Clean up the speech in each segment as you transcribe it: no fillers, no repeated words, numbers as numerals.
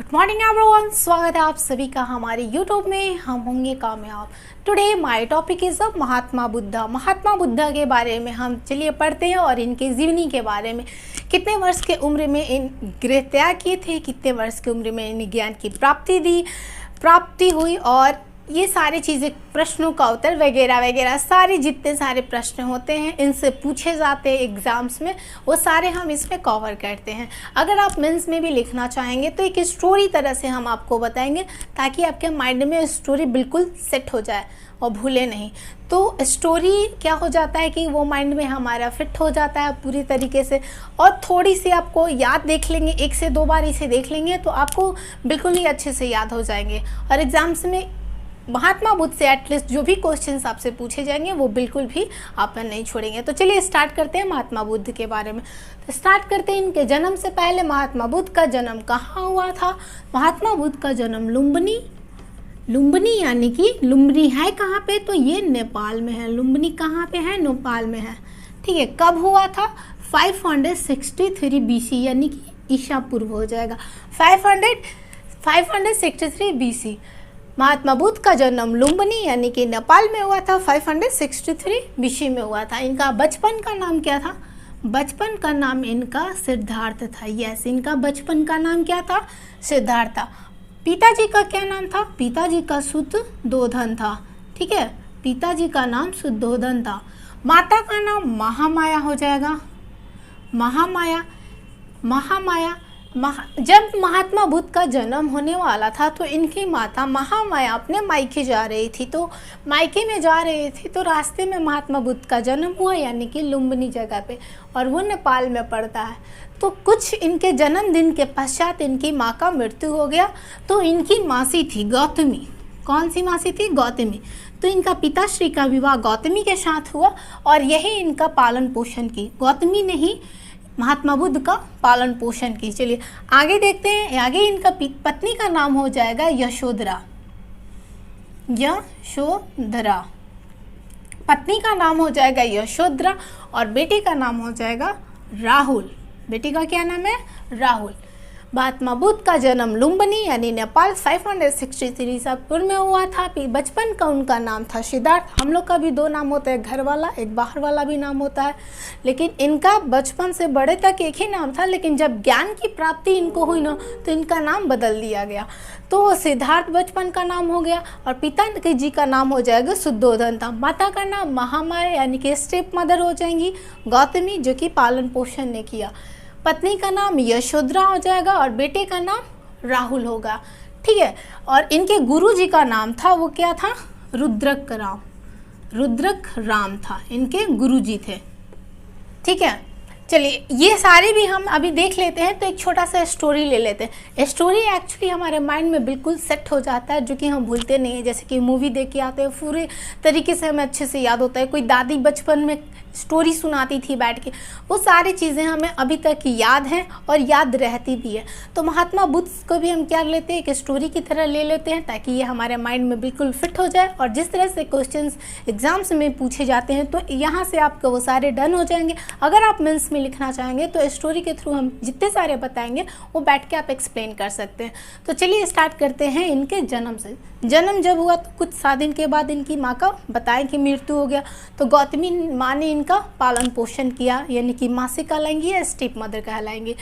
Good morning everyone, स्वागत है आप सभी का हमारे यूट्यूब में। हम होंगे कामयाब। Today my topic is the Mahatma Buddha. Mahatma Buddha के बारे में हम चलिए पढ़ते हैं और इनके जीवनी के बारे में। कितने वर्ष के उम्र में इन गृह त्याग किए थे, कितने वर्ष की उम्र में इन ज्ञान की प्राप्ति हुई और ये सारी चीज़ें, प्रश्नों का उत्तर वगैरह वगैरह, सारे जितने सारे प्रश्न होते हैं इनसे पूछे जाते हैं एग्ज़ाम्स में, वो सारे हम इसमें कवर करते हैं। अगर आप मेंस में भी लिखना चाहेंगे तो एक स्टोरी तरह से हम आपको बताएंगे ताकि आपके माइंड में स्टोरी बिल्कुल सेट हो जाए और भूले नहीं। तो स्टोरी क्या हो जाता है कि वो माइंड में हमारा फिट हो जाता है पूरी तरीके से, और थोड़ी सी आपको याद देख लेंगे, 1 से 2 बार इसे देख लेंगे तो आपको बिल्कुल ही अच्छे से याद हो जाएंगे। और एग्ज़ाम्स में महात्मा बुद्ध से एटलीस्ट जो भी क्वेश्चंस आपसे पूछे जाएंगे वो बिल्कुल भी आप नहीं छोड़ेंगे। तो चलिए स्टार्ट करते हैं महात्मा बुद्ध के बारे में। तो स्टार्ट करते हैं इनके जन्म से पहले। महात्मा बुद्ध का जन्म कहाँ हुआ था? महात्मा बुद्ध का जन्म लुम्बिनी यानी कि लुम्बिनी है कहाँ पे? तो ये नेपाल में है। लुम्बिनी कहाँ पे है? नेपाल में है। ठीक है, कब हुआ था? 563 BC यानी कि ईसा पूर्व हो जाएगा। 563 BC महात्मा बुद्ध का जन्म लुम्बिनी यानी कि नेपाल में हुआ था। 563 BC में हुआ था। इनका बचपन का नाम क्या था? बचपन का नाम इनका सिद्धार्थ था। यस, इनका बचपन का नाम क्या था? सिद्धार्थ था। पिताजी का क्या नाम था? पिताजी का शुद्धोधन था। ठीक है, पिताजी का नाम शुद्धोधन था। माता का नाम महामाया हो जाएगा। महामाया। जब महात्मा बुद्ध का जन्म होने वाला था तो इनकी माता महामाया अपने मायके जा रही थी। तो मायके में जा रही थी तो रास्ते में महात्मा बुद्ध का जन्म हुआ यानी कि लुम्बिनी जगह पे, और वो नेपाल में पड़ता है। तो कुछ इनके जन्मदिन के पश्चात इनकी माँ का मृत्यु हो गया। तो इनकी मासी थी गौतमी। कौन सी मासी थी? गौतमी। तो इनका पिताश्री का विवाह गौतमी के साथ हुआ और यही इनका पालन पोषण की। गौतमी ने ही महात्मा बुद्ध का पालन पोषण की। चलिए आगे देखते हैं। आगे इनका पत्नी का नाम हो जाएगा यशोधरा। पत्नी का नाम हो जाएगा यशोधरा और बेटे का नाम हो जाएगा राहुल। बेटे का क्या नाम है? राहुल। महात्मा बुद्ध का जन्म लुम्बिनी यानी नेपाल 563 ईसा पूर्व में हुआ था। बचपन का उनका नाम था सिद्धार्थ। हम लोग का भी 2 नाम होता है, घर वाला, एक बाहर वाला भी नाम होता है, लेकिन इनका बचपन से बड़े तक एक ही नाम था। लेकिन जब ज्ञान की प्राप्ति इनको हुई ना तो इनका नाम बदल दिया गया। तो सिद्धार्थ बचपन का नाम हो गया और पिता जी का नाम हो जाएगा शुद्धोधन था। माता का नाम महामाया यानी कि स्टेप मदर हो जाएंगी गौतमी, जो कि पालन पोषण ने किया। पत्नी का नाम यशोधरा हो जाएगा और बेटे का नाम राहुल होगा। ठीक है, और इनके गुरुजी का नाम था, वो क्या था? रुद्रक राम था, इनके गुरुजी थे। ठीक है, चलिए ये सारे भी हम अभी देख लेते हैं। तो एक छोटा सा स्टोरी ले लेते हैं। स्टोरी एक्चुअली हमारे माइंड में बिल्कुल सेट हो जाता है, जो कि हम भूलते नहीं हैं। जैसे कि मूवी देख के आते हैं, पूरे तरीके से हमें अच्छे से याद होता है। कोई दादी बचपन में स्टोरी सुनाती थी बैठ के, वो सारी चीज़ें हमें अभी तक याद हैं और याद रहती भी है। तो महात्मा बुद्ध को भी हम क्या लेते हैं? एक स्टोरी की तरह ले लेते हैं ताकि ये हमारे माइंड में बिल्कुल फिट हो जाए। और जिस तरह से क्वेश्चंस एग्जाम्स में पूछे जाते हैं तो यहाँ से आपको वो सारे डन हो जाएंगे। अगर आप मेंस में लिखना चाहेंगे तो स्टोरी के थ्रू हम जितने सारे बताएंगे वो बैठ के आप एक्सप्लेन कर सकते हैं। तो चलिए स्टार्ट करते हैं इनके जन्म से। जन्म जब हुआ तो कुछ 7 दिन के बाद इनकी माँ का बताएं कि मृत्यु हो गया। तो गौतमी माँ ने इनका पालन पोषण किया, यानी कि मासी कहलाएंगी या स्टेप मदर कहलाएंगी।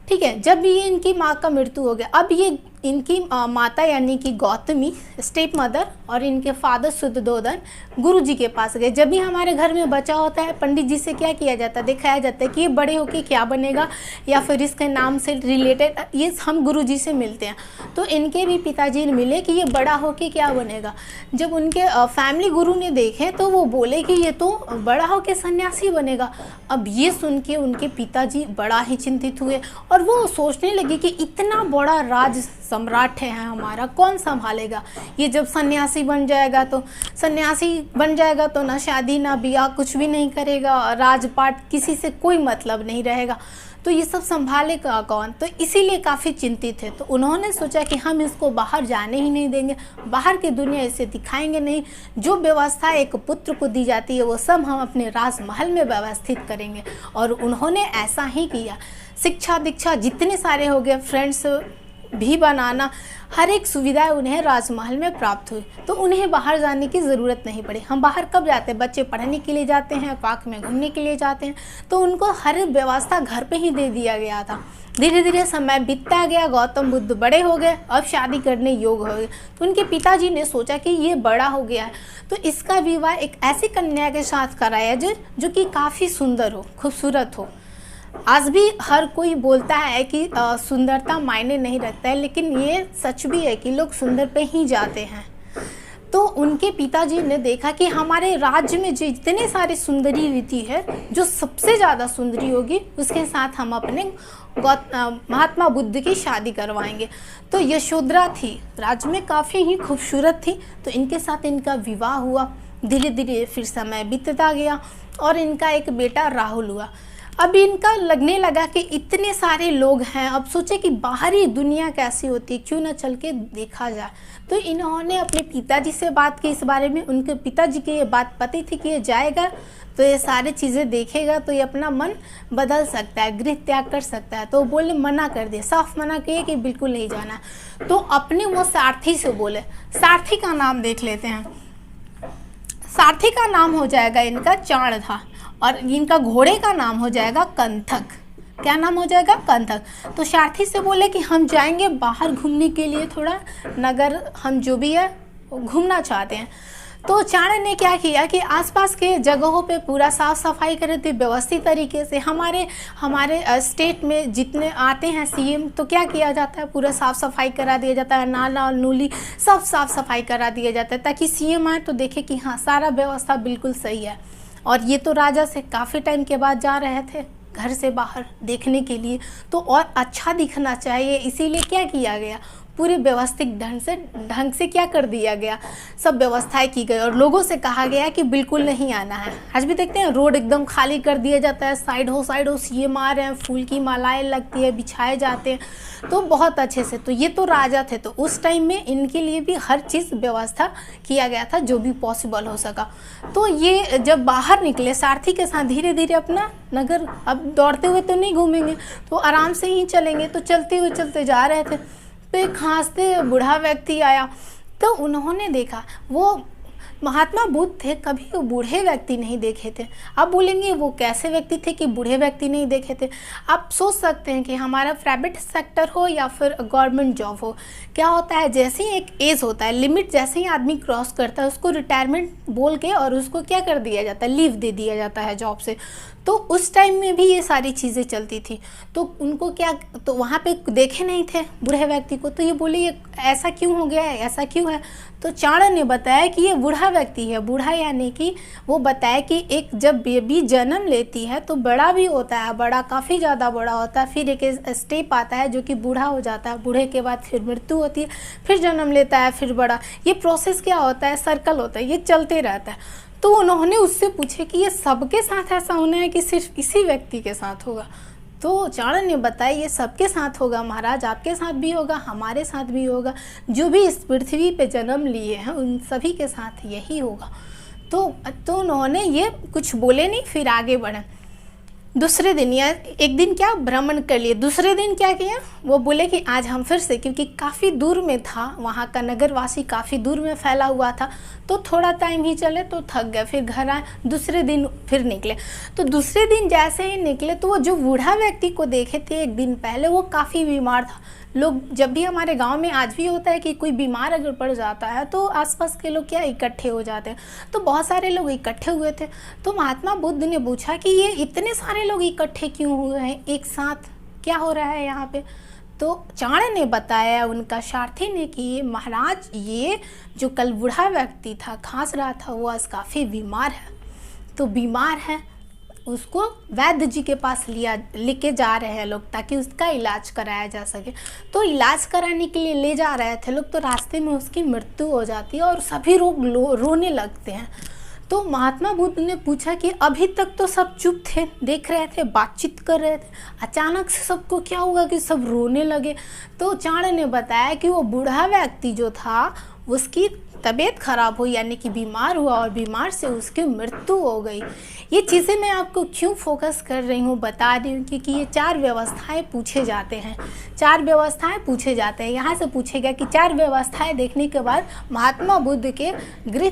ठीक है, जब ये इनकी माँ का मृत्यु हो गया, अब ये इनकी माता यानी कि गौतमी स्टेप मदर और इनके फादर शुद्धोधन गुरुजी के पास गए। जब भी हमारे घर में बच्चा होता है, पंडित जी से क्या किया जाता है? दिखाया जाता है कि ये बड़े होके क्या बनेगा या फिर इसके नाम से रिलेटेड ये हम गुरुजी से मिलते हैं। तो इनके भी पिताजी ने मिले कि ये बड़ा होके क्या बनेगा। जब उनके फैमिली गुरु ने देखे तो वो बोले कि ये तो बड़ा होके सन्यासी बनेगा। अब ये सुन के उनके पिताजी बड़ा ही चिंतित हुए और वो सोचने लगे कि इतना बड़ा राज सम्राट है हमारा, कौन संभालेगा? ये जब सन्यासी बन जाएगा तो ना शादी ना ब्याह, कुछ भी नहीं करेगा, राजपाट किसी से कोई मतलब नहीं रहेगा, तो ये सब संभालेगा कौन? तो इसीलिए काफ़ी चिंतित थे। तो उन्होंने सोचा कि हम इसको बाहर जाने ही नहीं देंगे, बाहर की दुनिया इसे दिखाएंगे नहीं। जो व्यवस्था एक पुत्र को दी जाती है वो सब हम अपने राजमहल में व्यवस्थित करेंगे। और उन्होंने ऐसा ही किया। शिक्षा दीक्षा जितने सारे हो गए फ्रेंड्स भी बनाना, हर एक सुविधाएं उन्हें राजमहल में प्राप्त हुई। तो उन्हें बाहर जाने की ज़रूरत नहीं पड़ी। हम बाहर कब जाते हैं? बच्चे पढ़ने के लिए जाते हैं, पार्क में घूमने के लिए जाते हैं, तो उनको हर व्यवस्था घर पे ही दे दिया गया था। धीरे धीरे समय बीतता गया, गौतम बुद्ध बड़े हो गए, अब शादी करने योग्य हो गए। तो उनके पिताजी ने सोचा कि ये बड़ा हो गया है, तो इसका विवाह एक ऐसी कन्या के साथ कराया जाए जो कि काफ़ी सुंदर हो, खूबसूरत हो। आज भी हर कोई बोलता है कि सुंदरता मायने नहीं रखता है, लेकिन ये सच भी है कि लोग सुंदर पे ही जाते हैं। तो उनके पिताजी ने देखा कि हमारे राज्य में जो इतने सारे सुंदरी रीति है, जो सबसे ज़्यादा सुंदरी होगी उसके साथ हम अपने महात्मा बुद्ध की शादी करवाएंगे। तो यशोधरा थी, राज्य में काफ़ी ही खूबसूरत थी, तो इनके साथ इनका विवाह हुआ। धीरे धीरे फिर समय बीतता गया और इनका एक बेटा राहुल हुआ। अब इनका लगने लगा कि इतने सारे लोग हैं, अब सोचे कि बाहरी दुनिया कैसी होती है, क्यों ना चल के देखा जाए। तो इन्होंने अपने पिताजी से बात की इस बारे में। उनके पिताजी की ये बात पता थी कि ये जाएगा तो ये सारी चीज़ें देखेगा तो ये अपना मन बदल सकता है, गृह त्याग कर सकता है। तो बोले, मना कर दिया, साफ मना किए कि बिल्कुल नहीं जाना। तो अपने वो सारथी से बोले, सारथी का नाम देख लेते हैं। सारथी का नाम हो जाएगा इनका चाण था और इनका घोड़े का नाम हो जाएगा कंथक। क्या नाम हो जाएगा? कंथक। तो सारथी से बोले कि हम जाएंगे बाहर घूमने के लिए, थोड़ा नगर हम जो भी है घूमना चाहते हैं। तो चाण ने क्या किया कि आसपास के जगहों पे पूरा साफ़ सफाई करे थे व्यवस्थित तरीके से। हमारे स्टेट में जितने आते हैं सीएम, तो क्या किया जाता है? पूरा साफ़ सफाई करा दिया जाता है, नाला और नूली सब साफ़ सफाई करा दिया जाता है, ताकि सीएम आए तो देखे कि हाँ सारा व्यवस्था बिल्कुल सही है। और ये तो राजा से काफ़ी टाइम के बाद जा रहे थे घर से बाहर देखने के लिए, तो और अच्छा दिखना चाहिए, इसीलिए क्या किया गया? पूरे व्यवस्थित ढंग से क्या कर दिया गया? सब व्यवस्थाएं की गई और लोगों से कहा गया कि बिल्कुल नहीं आना है। आज भी देखते हैं रोड एकदम खाली कर दिया जाता है, साइड हो सीएम आ रहे हैं, फूल की मालाएं लगती है, बिछाए जाते हैं, तो बहुत अच्छे से। तो ये तो राजा थे, तो उस टाइम में इनके लिए भी हर चीज़ व्यवस्था किया गया था जो भी पॉसिबल हो सका। तो ये जब बाहर निकले सारथी के साथ, धीरे धीरे अपना नगर, अब दौड़ते हुए तो नहीं घूमेंगे, तो आराम से ही चलेंगे। तो चलते जा रहे थे, तो एक खांसते बूढ़ा व्यक्ति आया। तो उन्होंने देखा, वो महात्मा बुद्ध थे, कभी वो बूढ़े व्यक्ति नहीं देखे थे। आप बोलेंगे वो कैसे व्यक्ति थे कि बूढ़े व्यक्ति नहीं देखे थे? आप सोच सकते हैं कि हमारा प्राइवेट सेक्टर हो या फिर गवर्नमेंट जॉब हो, क्या होता है, जैसे ही एक एज होता है, लिमिट जैसे ही आदमी क्रॉस करता है, उसको रिटायरमेंट बोल के और उसको क्या कर दिया जाता है? लीव दे दिया जाता है जॉब से। तो उस टाइम में भी ये सारी चीज़ें चलती थी। तो उनको क्या, तो वहाँ पे देखे नहीं थे बूढ़े व्यक्ति को, तो ये बोले ये ऐसा क्यों हो गया है, ऐसा क्यों है? तो चाण ने बताया कि ये बूढ़ा व्यक्ति है। बूढ़ा यानी कि वो बताया कि एक जब बेबी जन्म लेती है तो बड़ा भी होता है, बड़ा काफ़ी ज़्यादा बड़ा होता है, फिर एक स्टेप आता है जो कि बूढ़ा हो जाता है, बूढ़े के बाद फिर मृत्यु होती है, फिर जन्म लेता है, फिर बड़ा। ये प्रोसेस क्या होता है? सर्कल होता है, ये चलते रहता है। तो उन्होंने उससे पूछे कि ये सबके साथ ऐसा होना है कि सिर्फ इसी व्यक्ति के साथ होगा? तो चाण ने बताया ये सबके साथ होगा महाराज, आपके साथ भी होगा, हमारे साथ भी होगा, जो भी इस पृथ्वी पे जन्म लिए हैं उन सभी के साथ यही होगा। तो उन्होंने ये कुछ बोले नहीं, फिर आगे बढ़े। दूसरे दिन या एक दिन क्या भ्रमण कर लिए, दूसरे दिन क्या किया, वो बोले कि आज हम फिर से, क्योंकि काफ़ी दूर में था, वहाँ का नगरवासी काफ़ी दूर में फैला हुआ था, तो थोड़ा टाइम ही चले तो थक गए, फिर घर आए। दूसरे दिन फिर निकले। तो दूसरे दिन जैसे ही निकले तो वो जो बूढ़ा व्यक्ति को देखे थे एक दिन पहले, वो काफ़ी बीमार था। लोग, जब भी हमारे गांव में आज भी होता है कि कोई बीमार अगर पड़ जाता है तो आसपास के लोग क्या इकट्ठे हो जाते हैं, तो बहुत सारे लोग इकट्ठे हुए थे। तो महात्मा बुद्ध ने पूछा कि ये इतने सारे लोग इकट्ठे क्यों हुए हैं एक साथ, क्या हो रहा है यहाँ पे? तो चाण ने बताया, उनका सारथी ने, कि महाराज ये जो कल बूढ़ा व्यक्ति था खांस रहा था, वो आज काफ़ी बीमार है। तो बीमार है, उसको वैद्य जी के पास लेके जा रहे हैं लोग, ताकि उसका इलाज कराया जा सके। तो इलाज कराने के लिए ले जा रहे थे लोग, तो रास्ते में उसकी मृत्यु हो जाती है और सभी लोग रोने लगते हैं। तो महात्मा बुद्ध ने पूछा कि अभी तक तो सब चुप थे, देख रहे थे, बातचीत कर रहे थे, अचानक से सबको क्या हुआ कि सब रोने लगे? तो चाण ने बताया कि वो बूढ़ा व्यक्ति जो था उसकी तबीयत खराब हुई यानी कि बीमार हुआ और बीमार से उसकी मृत्यु हो गई। ये चीज़ें मैं आपको क्यों फोकस कर रही हूँ, बता रही हूँ क्योंकि ये 4 व्यवस्थाएं पूछे जाते हैं। 4 व्यवस्थाएं पूछे जाते हैं। यहाँ से पूछेगा कि 4 व्यवस्थाएं देखने के बाद महात्मा बुद्ध के गृह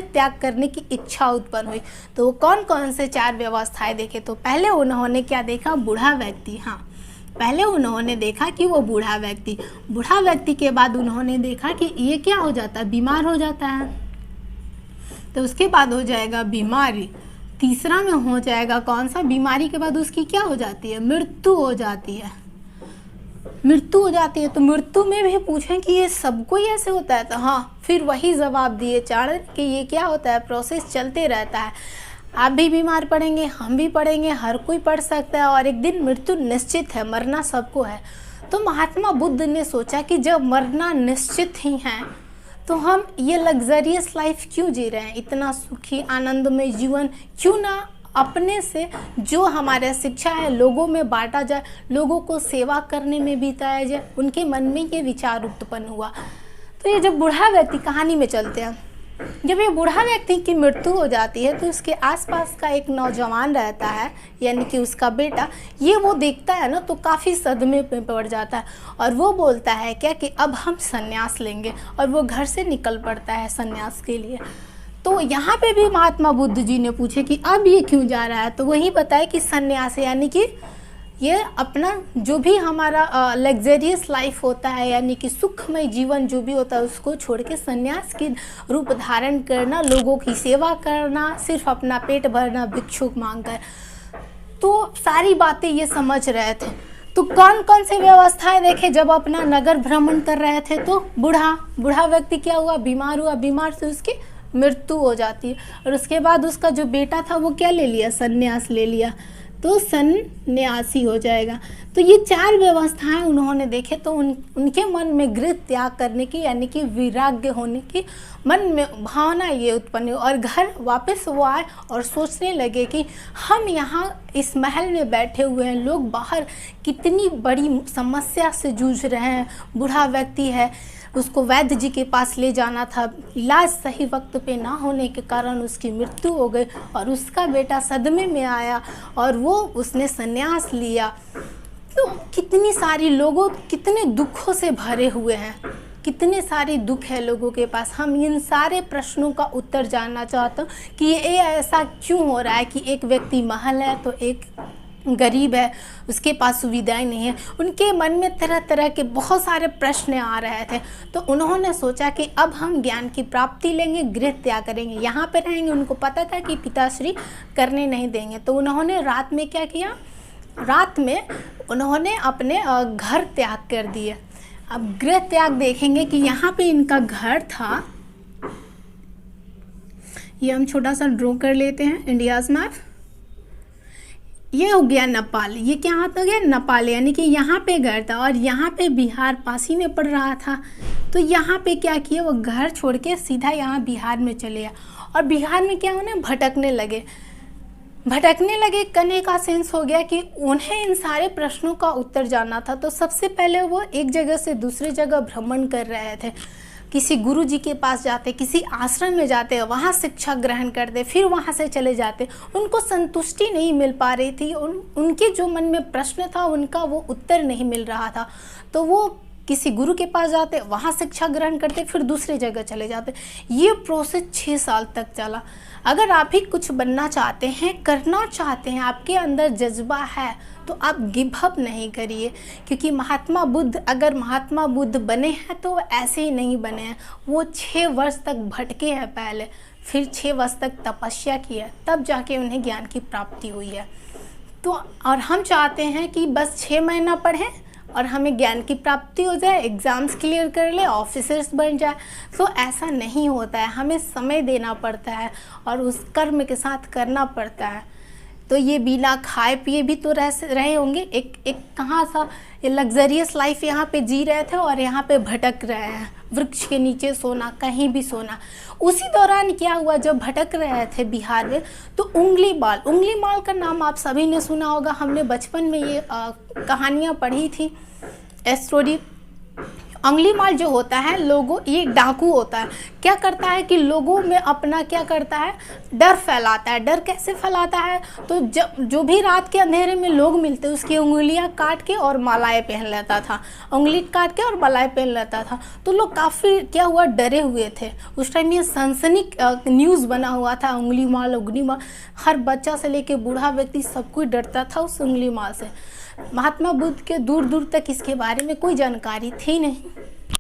त्याग करने की इच्छा उत्पन्न हुई। तो कौन कौन से 4 व्यवस्थाएं देखे? तो पहले उन्होंने क्या देखा? बूढ़ा व्यक्ति। हाँ, पहले उन्होंने देखा कि वो बूढ़ा व्यक्ति के बाद उन्होंने देखा कि ये क्या हो जाता है? बीमार हो जाता है। तो उसके बाद हो जाएगा बीमारी। तीसरा में हो जाएगा कौन सा? बीमारी के बाद उसकी क्या हो जाती है? मृत्यु हो जाती है। तो मृत्यु में भी पूछें कि ये सबको ही ऐसे होता है? तो हाँ, फिर वही जवाब दिए चाणक्य कि ये क्या होता है? प्रोसेस चलते रहता है। आप भी बीमार पड़ेंगे, हम भी पड़ेंगे, हर कोई पड़ सकता है और एक दिन मृत्यु निश्चित है, मरना सबको है। तो महात्मा बुद्ध ने सोचा कि जब मरना निश्चित ही है तो हम ये लग्जरियस लाइफ क्यों जी रहे हैं? इतना सुखी आनंदमय जीवन क्यों ना अपने से जो हमारे शिक्षा है लोगों में बांटा जाए, लोगों को सेवा करने में बिताया जाए। उनके मन में ये विचार उत्पन्न हुआ। तो ये जब बूढ़ा व्यक्ति, कहानी में चलते हैं, जब ये बूढ़ा व्यक्ति की मृत्यु हो जाती है तो उसके आसपास का एक नौजवान रहता है यानी कि उसका बेटा, ये वो देखता है ना तो काफ़ी सदमे में पड़ जाता है और वो बोलता है क्या कि अब हम संन्यास लेंगे, और वो घर से निकल पड़ता है संन्यास के लिए। तो यहाँ पे भी महात्मा बुद्ध जी ने पूछे कि अब ये क्यों जा रहा है? तो वही बताए कि संन्यास यानी कि ये अपना जो भी हमारा लग्जरियस लाइफ होता है यानी कि सुखमय जीवन जो भी होता है उसको छोड़ के संन्यास की रूप धारण करना, लोगों की सेवा करना, सिर्फ अपना पेट भरना भिक्षुक मांगकर। तो सारी बातें ये समझ रहे थे। तो कौन कौन से व्यवस्थाएं देखे जब अपना नगर भ्रमण कर रहे थे? तो बूढ़ा व्यक्ति क्या हुआ? बीमार हुआ, बीमार से उसकी मृत्यु हो जाती है और उसके बाद उसका जो बेटा था वो क्या ले लिया? संन्यास ले लिया, तो सन्यासी हो जाएगा। तो ये 4 व्यवस्थाएं उन्होंने देखे तो उनके मन में गृह त्याग करने की यानी कि वैराग्य होने की मन में भावना ये उत्पन्न हुई और घर वापस वो आए और सोचने लगे कि हम यहाँ इस महल में बैठे हुए हैं, लोग बाहर कितनी बड़ी समस्या से जूझ रहे हैं। बूढ़ा व्यक्ति है, उसको वैद्य जी के पास ले जाना था, इलाज सही वक्त पे ना होने के कारण उसकी मृत्यु हो गई और उसका बेटा सदमे में आया और उसने संन्यास लिया। तो कितनी सारी लोगों कितने दुखों से भरे हुए हैं, कितने सारे दुख है लोगों के पास। हम इन सारे प्रश्नों का उत्तर जानना चाहता हूँ कि ये ऐसा क्यों हो रहा है कि एक व्यक्ति महल है तो एक गरीब है, उसके पास सुविधाएं नहीं है। उनके मन में तरह तरह के बहुत सारे प्रश्न आ रहे थे। तो उन्होंने सोचा कि अब हम ज्ञान की प्राप्ति लेंगे, गृह त्याग करेंगे, यहाँ पे रहेंगे। उनको पता था कि पिताश्री करने नहीं देंगे। तो उन्होंने रात में क्या किया? रात में उन्होंने अपने घर त्याग कर दिए। अब गृह त्याग देखेंगे कि यहाँ पे इनका घर था, ये हम छोटा सा ड्रॉ कर लेते हैं इंडियाज़ मैप। ये हो गया नेपाल, ये क्या हाथ हो गया? नेपाल, यानी कि यहाँ पे घर था और यहाँ पे बिहार पास ही में पड़ रहा था। तो यहाँ पे क्या किया? वो घर छोड़ के सीधा यहाँ बिहार में चले गया और बिहार में क्या होना? भटकने लगे। कहने का सेंस हो गया कि उन्हें इन सारे प्रश्नों का उत्तर जानना था। तो सबसे पहले वो एक जगह से दूसरी जगह भ्रमण कर रहे थे। किसी गुरु जी के पास जाते, किसी आश्रम में जाते, वहाँ शिक्षा ग्रहण करते, फिर वहाँ से चले जाते। उनको संतुष्टि नहीं मिल पा रही थी, उनके जो मन में प्रश्न था उनका वो उत्तर नहीं मिल रहा था। तो वो किसी गुरु के पास जाते, वहाँ शिक्षा ग्रहण करते, फिर दूसरी जगह चले जाते। ये प्रोसेस 6 साल तक चला। अगर आप भी कुछ बनना चाहते हैं, करना चाहते हैं, आपके अंदर जज्बा है तो आप गिव अप नहीं करिए, क्योंकि अगर महात्मा बुद्ध बने हैं तो वो ऐसे ही नहीं बने हैं। वो 6 वर्ष तक भटके हैं पहले, फिर 6 वर्ष तक तपस्या की है, तब जाके उन्हें ज्ञान की प्राप्ति हुई है। तो और हम चाहते हैं कि बस 6 महीना पढ़ें और हमें ज्ञान की प्राप्ति हो जाए, एग्ज़ाम्स क्लियर कर ले, ऑफिसर्स बन जाए। तो ऐसा नहीं होता है, हमें समय देना पड़ता है और उस कर्म के साथ करना पड़ता है। तो ये बिना खाए पिए भी तो रहे होंगे, एक कहाँ सा ये लग्जरियस लाइफ यहाँ पे जी रहे थे और यहाँ पे भटक रहे हैं, वृक्ष के नीचे सोना, कहीं भी सोना। उसी दौरान क्या हुआ, जब भटक रहे थे बिहार में, तो उंगली माल का नाम आप सभी ने सुना होगा। हमने बचपन में ये कहानियाँ पढ़ी थी, स्टोरी। अंगुलीमाल जो होता है लोगों, ये एक डाकू होता है। क्या करता है कि लोगों में अपना क्या करता है, डर फैलाता है। डर कैसे फैलाता है, तो जब जो भी रात के अंधेरे में लोग मिलते उसकी उंगलियां काट के और मालाएं पहन लेता था, उंगली काट के और मालाएं पहन लेता था। तो लोग काफ़ी क्या हुआ, डरे हुए थे। उस टाइम ये सनसनी न्यूज़ बना हुआ था, उंगलीमाल उंगलीमाल। हर बच्चा से लेके बूढ़ा व्यक्ति सब कोई डरता था उस उंगलीमाल से। महात्मा बुद्ध के दूर दूर तक इसके बारे में कोई जानकारी थी नहीं।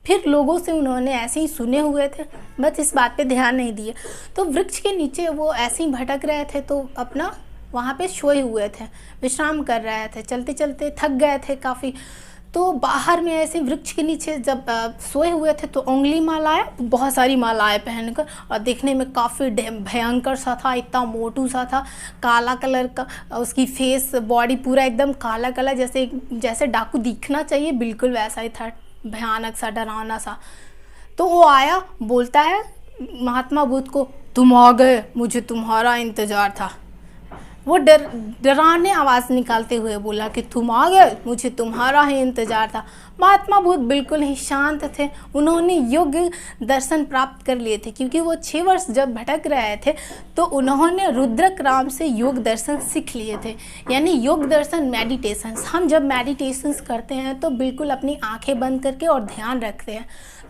फिर लोगों से उन्होंने ऐसे ही सुने हुए थे, बस इस बात पे ध्यान नहीं दिए। तो वृक्ष के नीचे वो ऐसे ही भटक रहे थे, तो अपना वहाँ पे सोए हुए थे, विश्राम कर रहे थे, चलते चलते थक गए थे काफ़ी। तो बाहर में ऐसे वृक्ष के नीचे जब सोए हुए थे तो उंगलीमाल आया, बहुत सारी मालाएं पहनकर, और देखने में काफ़ी भयंकर सा था, इतना मोटू सा था, काला कलर का उसकी फेस बॉडी पूरा एकदम काला काला, जैसे डाकू दिखना चाहिए बिल्कुल वैसा ही था, भयानक सा, डरावना सा। तो वो आया, बोलता है महात्मा बुद्ध को, तुम आ गए, मुझे तुम्हारा इंतज़ार था। वो डराने आवाज़ निकालते हुए बोला कि तुम आ गए, मुझे तुम्हारा ही इंतज़ार था। महात्मा बुद्ध बिल्कुल ही शांत थे। उन्होंने योग दर्शन प्राप्त कर लिए थे, क्योंकि वो 6 वर्ष जब भटक रहे थे तो उन्होंने रुद्रक राम से योग दर्शन सीख लिए थे। यानी योग दर्शन मेडिटेशंस, हम जब मेडिटेशंस करते हैं तो बिल्कुल अपनी आंखें बंद करके और ध्यान रखते हैं।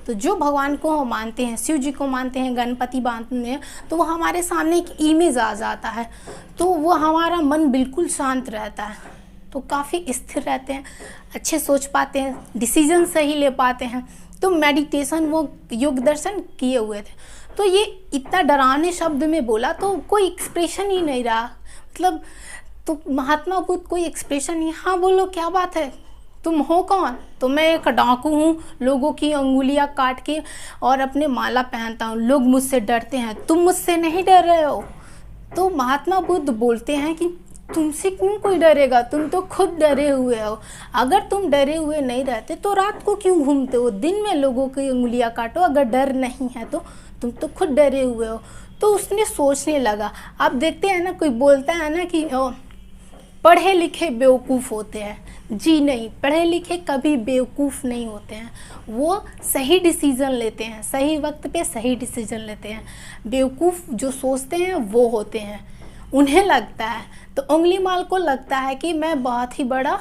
तो जो भगवान को हम मानते हैं, शिव जी को मानते हैं, गणपति मानते हैं, तो वो हमारे सामने एक इमेज आ जाता है, तो वो हमारा मन बिल्कुल शांत रहता है, तो काफ़ी स्थिर रहते हैं, अच्छे सोच पाते हैं, डिसीजन सही ले पाते हैं। तो मेडिटेशन वो योग दर्शन किए हुए थे। तो ये इतना डरावने शब्द में बोला तो कोई एक्सप्रेशन ही नहीं रहा, मतलब तो महात्मा बुद्ध कोई एक्सप्रेशन नहीं। हाँ बोलो, क्या बात है, तुम हो कौन? तो मैं एक डाकू हूँ, लोगों की अंगुलियां काट के और अपने माला पहनता हूँ, लोग मुझसे डरते हैं, तुम मुझसे नहीं डर रहे हो? तो महात्मा बुद्ध बोलते हैं कि तुमसे क्यों कोई डरेगा, तुम तो खुद डरे हुए हो। अगर तुम डरे हुए नहीं रहते तो रात को क्यों घूमते हो, दिन में लोगों की उंगलियां काटो। अगर डर नहीं है तो तुम तो खुद डरे हुए हो। तो उसने सोचने लगा। आप देखते हैं ना, कोई बोलता है ना कि पढ़े लिखे बेवकूफ़ होते हैं। जी नहीं, पढ़े लिखे कभी बेवकूफ़ नहीं होते हैं, वो सही डिसीज़न लेते हैं, सही वक्त पे सही डिसीज़न लेते हैं। बेवकूफ़ जो सोचते हैं वो होते हैं, उन्हें लगता है। तो उंगलीमाल को लगता है कि मैं बहुत ही बड़ा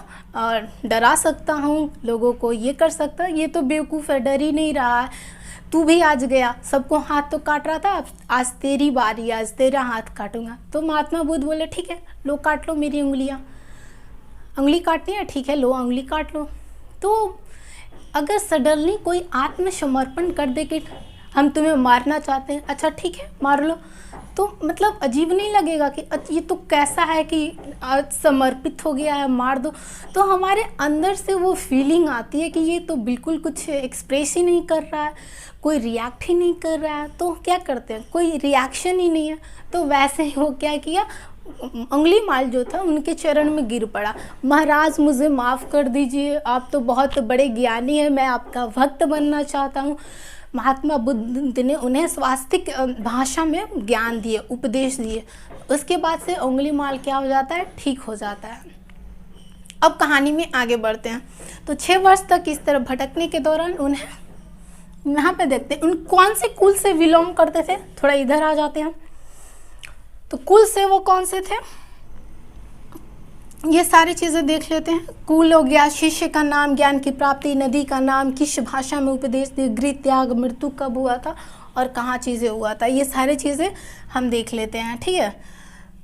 डरा सकता हूँ लोगों को, ये कर सकता है, ये तो बेवकूफ़ है, डर ही नहीं रहा है। तू भी आज गया, सबको हाथ तो काट रहा था, आज तेरी बारी, आज तेरा हाथ काटूंगा। तो महात्मा बुद्ध बोले ठीक है, लो काट लो मेरी उंगलियां। उंगली काटनी है, ठीक है, लो उंगली काट लो। तो अगर सडनली कोई आत्मसमर्पण कर दे कि हम तुम्हें मारना चाहते हैं, अच्छा ठीक है मार लो, तो मतलब अजीब नहीं लगेगा कि ये तो कैसा है कि आज समर्पित हो गया है, मार दो। तो हमारे अंदर से वो फीलिंग आती है कि ये तो बिल्कुल कुछ एक्सप्रेस ही नहीं कर रहा है, कोई रिएक्ट ही नहीं कर रहा है। तो क्या करते हैं, कोई रिएक्शन ही नहीं है। तो वैसे ही वो क्या किया, उंगलीमाल जो था उनके चरण में गिर पड़ा। महाराज मुझे माफ़ कर दीजिए, आप तो बहुत बड़े ज्ञानी हैं, मैं आपका भक्त बनना चाहता हूँ। महात्मा बुद्ध ने उन्हें स्वास्तिक भाषा में ज्ञान दिए, उपदेश दिए। उसके बाद से उंगलीमाल क्या हो जाता है, ठीक हो जाता है। अब कहानी में आगे बढ़ते हैं। तो 6 वर्ष तक इस तरह भटकने के दौरान उन्हें यहाँ पे देखते हैं उन कौन से कुल से बिलोंग करते थे। थोड़ा इधर आ जाते हैं। तो कुल से वो कौन से थे, ये सारी चीज़ें देख लेते हैं। कुल हो गया, शिष्य का नाम, ज्ञान की प्राप्ति, नदी का नाम, किस भाषा में उपदेश दिए, गृह त्याग, मृत्यु कब हुआ था और कहाँ चीज़ें हुआ था, ये सारी चीज़ें हम देख लेते हैं। ठीक है,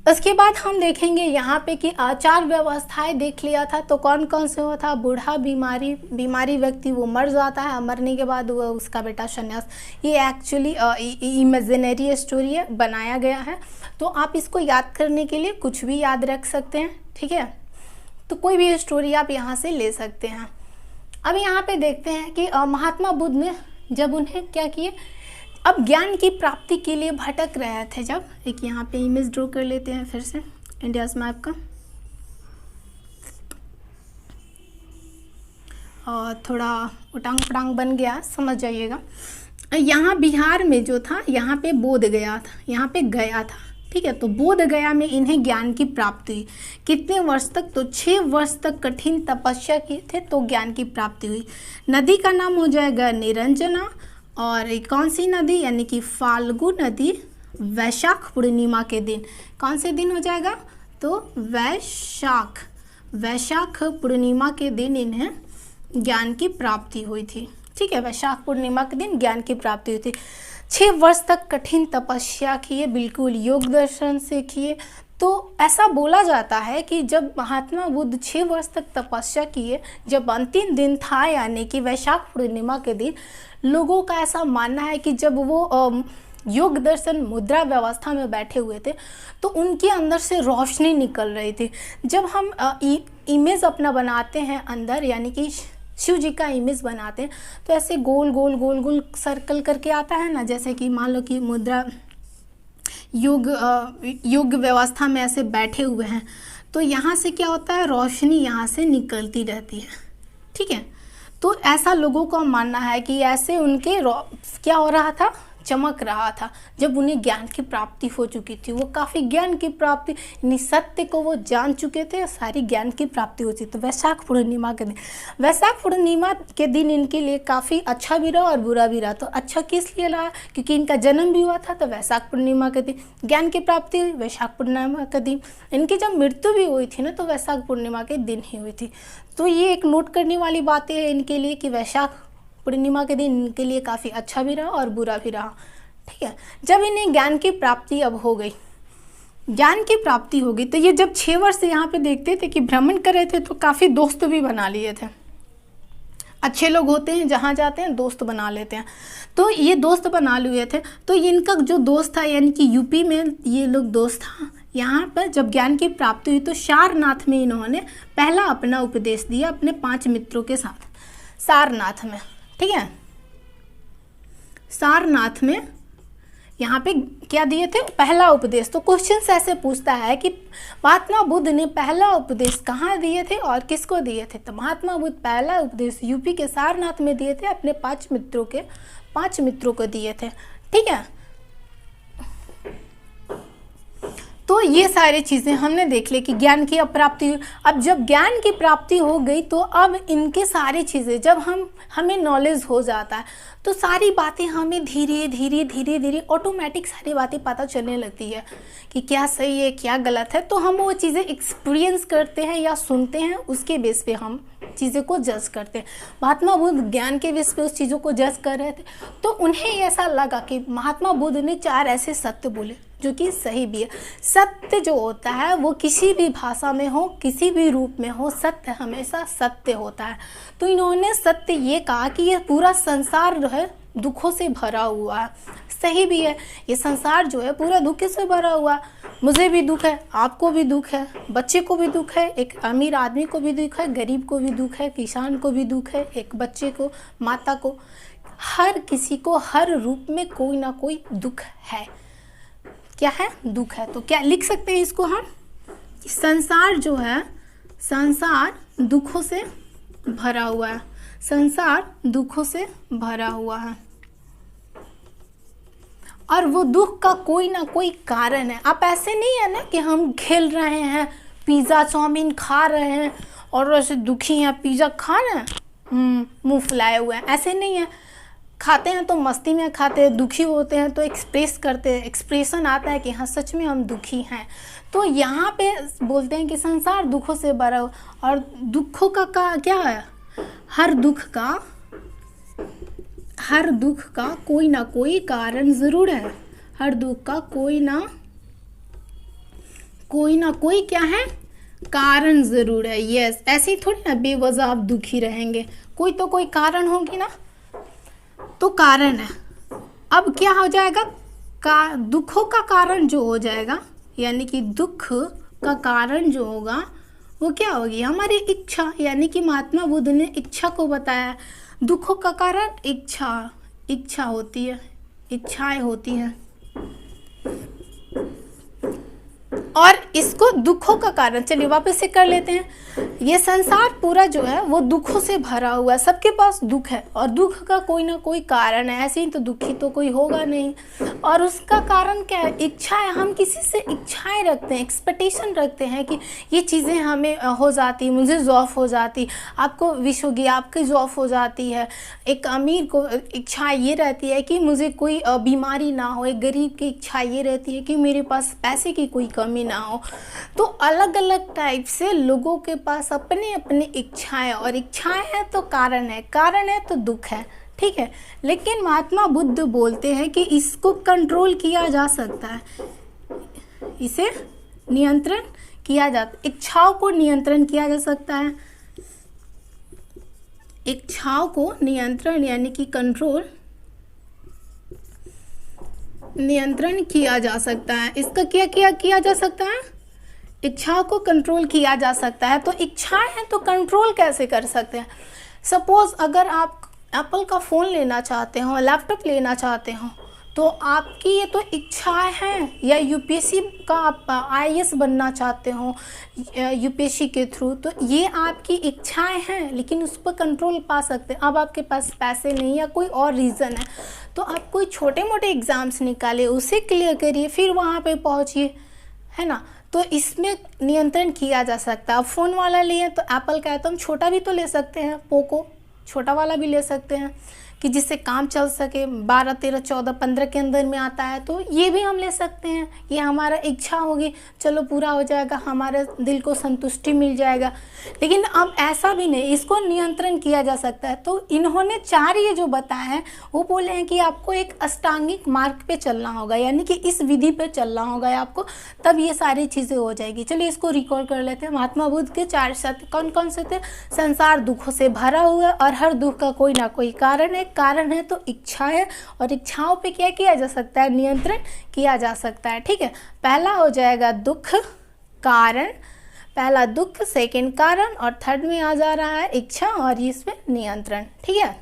उसके बाद हम देखेंगे यहाँ पे कि आचार व्यवस्थाएं देख लिया था। तो कौन कौन से हुआ था, बूढ़ा, बीमारी व्यक्ति वो मर जाता है, मरने के बाद वो उसका बेटा संन्यास। ये एक्चुअली इमेजिनरी स्टोरी है, बनाया गया है। तो आप इसको याद करने के लिए कुछ भी याद रख सकते हैं। ठीक है, तो कोई भी स्टोरी आप यहाँ से ले सकते हैं। अब यहाँ पे देखते हैं कि महात्मा बुद्ध ने जब उन्हें क्या किए, अब ज्ञान की प्राप्ति के लिए भटक रहे थे। जब एक यहाँ पे इमेज ड्रॉ कर लेते हैं फिर से इंडियाज़ मैप का, और थोड़ा उटांग पटांग बन गया, समझ जाइएगा। यहाँ बिहार में जो था, यहाँ पे बोध गया था, यहाँ पे गया था। ठीक है। तो बोध गया में इन्हें ज्ञान की प्राप्ति हुई। कितने वर्ष तक? तो 6 वर्ष तक कठिन तपस्या किए थे तो ज्ञान की प्राप्ति हुई। नदी का नाम हो जाएगा निरंजना। और कौन सी नदी? यानी कि फाल्गु नदी वैशाख पूर्णिमा के दिन। कौन से दिन हो जाएगा? तो वैशाख पूर्णिमा के दिन इन्हें ज्ञान की प्राप्ति हुई थी। ठीक है, वैशाख पूर्णिमा के दिन ज्ञान की प्राप्ति हुई थी। 6 वर्ष तक कठिन तपस्या किए, बिल्कुल योग दर्शन से किए। तो ऐसा बोला जाता है कि जब महात्मा बुद्ध 6 वर्ष तक तपस्या किए, जब अंतिम दिन था यानी कि वैशाख पूर्णिमा के दिन, लोगों का ऐसा मानना है कि जब वो योग दर्शन मुद्रा व्यवस्था में बैठे हुए थे तो उनके अंदर से रोशनी निकल रही थी। जब हम इमेज अपना बनाते हैं अंदर, यानी कि शिव जी का इमेज बनाते हैं, तो ऐसे गोल गोल गोल गोल सर्कल करके आता है ना, जैसे कि मान लो कि मुद्रा योग व्यवस्था में ऐसे बैठे हुए हैं, तो यहाँ से क्या होता है, रोशनी यहाँ से निकलती रहती है। ठीक है, तो ऐसा लोगों का मानना है कि ऐसे उनके क्या हो रहा था, चमक रहा था। जब उन्हें ज्ञान की प्राप्ति हो चुकी थी, वो काफ़ी ज्ञान की प्राप्ति, यानी सत्य को वो जान चुके थे, सारी ज्ञान की प्राप्ति हो चुकी। तो वैशाख पूर्णिमा के दिन, वैशाख पूर्णिमा के दिन इनके लिए काफ़ी अच्छा भी रहा और बुरा भी रहा। तो अच्छा किस लिए रहा? क्योंकि इनका जन्म भी हुआ था, तो वैशाख पूर्णिमा के दिन ज्ञान की प्राप्ति हुई। वैशाख पूर्णिमा के दिन इनकी जब मृत्यु भी हुई थी ना, तो वैशाख पूर्णिमा के दिन ही हुई थी। तो ये एक नोट करने वाली बातें हैं इनके लिए कि वैशाख पूर्णिमा के दिन इनके लिए काफ़ी अच्छा भी रहा और बुरा भी रहा। ठीक है, जब इन्हें ज्ञान की प्राप्ति अब हो गई, ज्ञान की प्राप्ति हो गई, तो ये जब 6 वर्ष से यहाँ पे देखते थे कि भ्रमण कर रहे थे, तो काफ़ी दोस्त भी बना लिए थे। अच्छे लोग होते हैं, जहाँ जाते हैं दोस्त बना लेते हैं। तो ये दोस्त बना लिए थे। तो इनका जो दोस्त था, यानी कि यूपी में ये लोग दोस्त था, यहाँ पर जब ज्ञान की प्राप्ति हुई तो सारनाथ में इन्होंने पहला अपना उपदेश दिया अपने 5 मित्रों के साथ, सारनाथ में। ठीक है, सारनाथ में यहाँ पे क्या दिए थे, पहला उपदेश। तो क्वेश्चन ऐसे पूछता है कि महात्मा बुद्ध ने पहला उपदेश कहाँ दिए थे और किसको दिए थे? तो महात्मा बुद्ध पहला उपदेश यूपी के सारनाथ में दिए थे, अपने 5 मित्रों को दिए थे। ठीक है, तो ये सारी चीज़ें हमने देख ली कि ज्ञान की प्राप्ति हुई। अब जब ज्ञान की प्राप्ति हो गई तो अब इनके सारी चीज़ें, जब हमें नॉलेज हो जाता है तो सारी बातें हमें धीरे धीरे ऑटोमेटिक सारी बातें पता चलने लगती है कि क्या सही है क्या गलत है। तो हम वो चीज़ें एक्सपीरियंस करते हैं या सुनते हैं, उसके बेस पे हम चीज़ों को जज करते हैं। महात्मा बुद्ध ज्ञान के बेस पे उस चीज़ों को जज कर रहे थे, तो उन्हें ऐसा लगा कि महात्मा बुद्ध ने 4 ऐसे सत्य बोले जो कि सही भी है। सत्य जो होता है वो किसी भी भाषा में हो, किसी भी रूप में हो, सत्य हमेशा सत्य होता है। तो इन्होंने सत्य ये कहा कि ये पूरा संसार जो है दुखों से भरा हुआ है। सही भी है, ये संसार जो है पूरा दुख से भरा हुआ है। मुझे भी दुख है, आपको भी दुख है, बच्चे को भी दुख है, एक अमीर आदमी को भी दुख है, गरीब को भी दुख है, किसान को भी दुख है, एक बच्चे को, माता को, हर किसी को हर रूप में कोई ना कोई दुख है। क्या है? दुख है। तो क्या लिख सकते हैं इसको हम, संसार जो है, संसार दुखों से भरा हुआ है, संसार दुखों से भरा हुआ है और वो दुख का कोई ना कोई कारण है। आप ऐसे नहीं है ना कि हम खेल रहे हैं, पिज़्ज़ा चाउमीन खा रहे हैं और ऐसे दुखी हैं, पिज़्ज़ा खा रहे हैं, मुंह फुलाए हुए हैं, ऐसे नहीं है। खाते हैं तो मस्ती में खाते हैं, दुखी होते हैं तो एक्सप्रेस करते हैं, एक्सप्रेशन आता है कि हाँ सच में हम दुखी हैं। तो यहाँ पे बोलते हैं कि संसार दुखों से भरा हुआ, और दुखों का क्या है, हर दुख का कोई ना कोई कारण ज़रूर है। हर दुख का कोई ना कोई क्या है, कारण ज़रूर है। यस, ऐसे ही थोड़ी ना बेवजह आप दुखी रहेंगे, कोई तो कोई कारण होगी ना, तो कारण है। अब क्या हो जाएगा, दुखों का कारण जो हो जाएगा, यानी कि दुख का कारण जो होगा वो क्या होगी, हमारी इच्छा। यानी कि महात्मा बुद्ध ने इच्छा को बताया। दुखों का कारण इच्छा होती है, इच्छाएं होती हैं। और इसको दुखों का कारण, चलिए वापस से कर लेते हैं। ये संसार पूरा जो है वो दुखों से भरा हुआ है, सबके पास दुख है और दुख का कोई ना कोई कारण है, ऐसे ही तो दुखी तो कोई होगा नहीं। और उसका कारण क्या है? इच्छाएं। हम किसी से इच्छाएं रखते हैं, एक्सपेक्टेशन रखते हैं कि ये चीज़ें हमें हो जाती, मुझे जॉब हो जाती, आपको विश होगी, आपकी जॉब हो जाती है। एक अमीर को इच्छा ये रहती है कि मुझे कोई बीमारी ना हो, एक गरीब की इच्छा ये रहती है कि मेरे पास पैसे की कोई कमी ना हो। तो अलग अलग टाइप से लोगों के पास अपने अपने इच्छाएं, और इच्छाएं हैं तो कारण है तो दुख है, ठीक है। लेकिन महात्मा बुद्ध बोलते हैं कि इसको कंट्रोल किया जा सकता है, इसे नियंत्रण किया जा, इच्छाओं को नियंत्रण किया जा सकता है। इच्छाओं को नियंत्रण यानी कि कंट्रोल, नियंत्रण किया जा सकता है। इसका क्या किया जा सकता है? इच्छाओं को कंट्रोल किया जा सकता है। तो इच्छाएं हैं तो कंट्रोल कैसे कर सकते हैं? सपोज अगर आप एप्पल का फ़ोन लेना चाहते हो, लैपटॉप लेना चाहते हो, तो आपकी ये तो इच्छाएं हैं। या यूपीएससी का आप आईएएस बनना चाहते हो यूपीएससी के थ्रू, तो ये आपकी इच्छाएं हैं, लेकिन उस पर कंट्रोल पा सकते हैं। अब आपके पास पैसे नहीं या कोई और रीज़न है, तो आप कोई छोटे मोटे एग्ज़ाम्स निकालिए, उसे क्लियर करिए, फिर वहाँ पे पहुँचिए, है ना। तो इसमें नियंत्रण किया जा सकता है। अब फ़ोन वाला लिए तो एप्पल का है तो हम छोटा भी तो ले सकते हैं, पोको छोटा वाला भी ले सकते हैं कि जिससे काम चल सके, 12, 13, 14, 15 के अंदर में आता है, तो ये भी हम ले सकते हैं। ये हमारा इच्छा होगी, चलो पूरा हो जाएगा, हमारे दिल को संतुष्टि मिल जाएगा। लेकिन अब ऐसा भी नहीं, इसको नियंत्रण किया जा सकता है। तो इन्होंने 4 ये जो बताए हैं वो बोले हैं कि आपको एक अष्टांगिक मार्ग पे चलना होगा, यानी कि इस विधि पे चलना होगा आपको, तब ये सारी चीज़ें हो जाएगी। चलिए इसको रिकॉल कर लेते हैं। महात्मा बुद्ध के 4 सत्य कौन कौन से थे? संसार दुखों से भरा हुआ है और हर दुख का कोई ना कोई कारण है। कारण है तो इच्छा है, और इच्छाओं पे क्या किया जा सकता है? नियंत्रण किया जा सकता है, ठीक है। पहला हो जाएगा दुख कारण, पहला दुख, सेकंड कारण, और थर्ड में आ जा रहा है इच्छा, और इसमें नियंत्रण, ठीक है।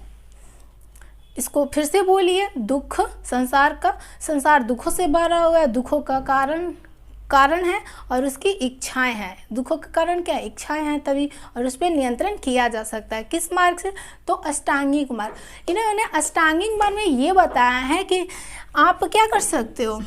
इसको फिर से बोलिए, दुख संसार दुखों से भरा हुआ है, दुखों का कारण है और उसकी इच्छाएं हैं। दुखों का कारण क्या है? इच्छाएं हैं तभी, और उस पर नियंत्रण किया जा सकता है। किस मार्ग से? तो अष्टांगिक मार्ग। इन्होंने अष्टांगिक मार्ग में ये बताया है कि आप क्या कर सकते हो,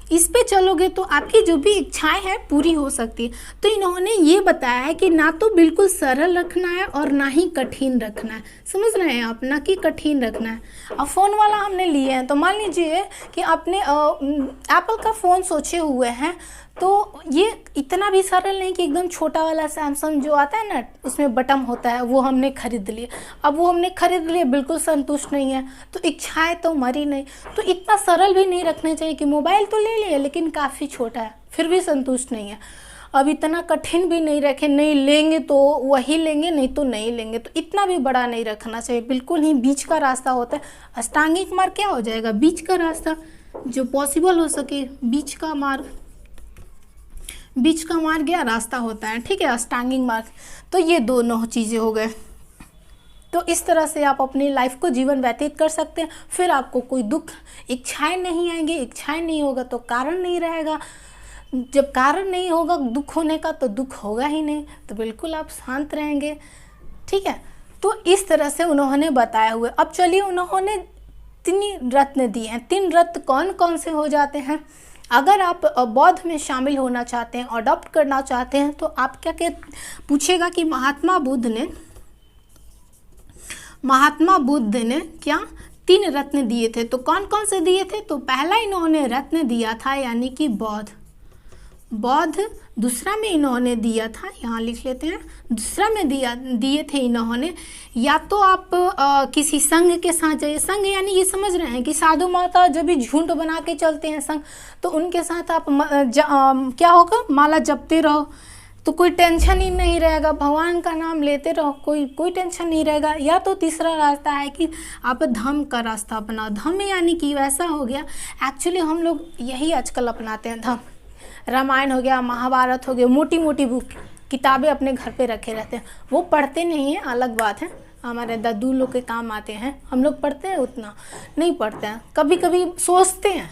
इस पे चलोगे तो आपकी जो भी इच्छाएं हैं पूरी हो सकती है। तो इन्होंने ये बताया है कि ना तो बिल्कुल सरल रखना है और ना ही कठिन रखना है। समझ रहे हैं आप? ना कि कठिन रखना है। अब फ़ोन वाला हमने लिए हैं, तो मान लीजिए कि आपने एप्पल का फ़ोन सोचे हुए हैं, तो ये इतना भी सरल नहीं कि एकदम छोटा वाला सैमसंग जो आता है ना, उसमें बटन होता है, वो हमने खरीद लिए। अब वो हमने खरीद लिए, बिल्कुल संतुष्ट नहीं है, तो इच्छाएं तो मरी नहीं। तो इतना सरल भी नहीं रखना चाहिए कि मोबाइल तो ले लिए लेकिन काफ़ी छोटा है, फिर भी संतुष्ट नहीं है। अब इतना कठिन भी नहीं रखें, नहीं लेंगे तो वही लेंगे, नहीं तो नहीं लेंगे, तो इतना भी बड़ा नहीं रखना चाहिए। बिल्कुल ही बीच का रास्ता होता है। अष्टांगिक मार्ग क्या हो जाएगा? बीच का रास्ता, जो पॉसिबल हो सके, बीच का मार्ग या रास्ता होता है, ठीक है, अष्टांगिक मार्ग। तो ये दोनों चीज़ें हो गए। तो इस तरह से आप अपनी लाइफ को जीवन व्यतीत कर सकते हैं। फिर आपको कोई दुख, इच्छाएं नहीं आएंगे, इच्छाएं नहीं होगा तो कारण नहीं रहेगा। जब कारण नहीं होगा दुख होने का, तो दुख होगा ही नहीं, तो बिल्कुल आप शांत रहेंगे, ठीक है। तो इस तरह से उन्होंने बताया हुआ। अब चलिए, उन्होंने 3 रत्न दिए हैं। 3 रत्न कौन कौन से हो जाते हैं? अगर आप बौद्ध में शामिल होना चाहते हैं, अडॉप्ट करना चाहते हैं, तो आप क्या पूछेगा कि महात्मा बुद्ध ने क्या 3 रत्न दिए थे? तो कौन कौन से दिए थे? तो पहला इन्होंने रत्न दिया था यानी कि बौद्ध। दूसरा में इन्होंने दिया था, यहाँ लिख लेते हैं, दूसरा में दिए थे इन्होंने, या तो आप किसी संघ के साथ जाइए। संघ यानी ये समझ रहे हैं कि साधु माता जब भी झुंड बना के चलते हैं संघ, तो उनके साथ आप क्या होगा? माला जपते रहो, तो कोई टेंशन ही नहीं रहेगा, भगवान का नाम लेते रहो, कोई टेंशन नहीं रहेगा। या तो तीसरा रास्ता है कि आप धम्म का रास्ता अपनाओ। धम्म यानी कि वैसा हो गया, एक्चुअली हम लोग यही आजकल अपनाते हैं, धम्म। रामायण हो गया, महाभारत हो गया, मोटी मोटी बुक किताबें अपने घर पे रखे रहते हैं, वो पढ़ते नहीं हैं, अलग बात है, हमारे दादू लोग के काम आते हैं। हम लोग पढ़ते हैं उतना नहीं पढ़ते हैं, कभी कभी सोचते हैं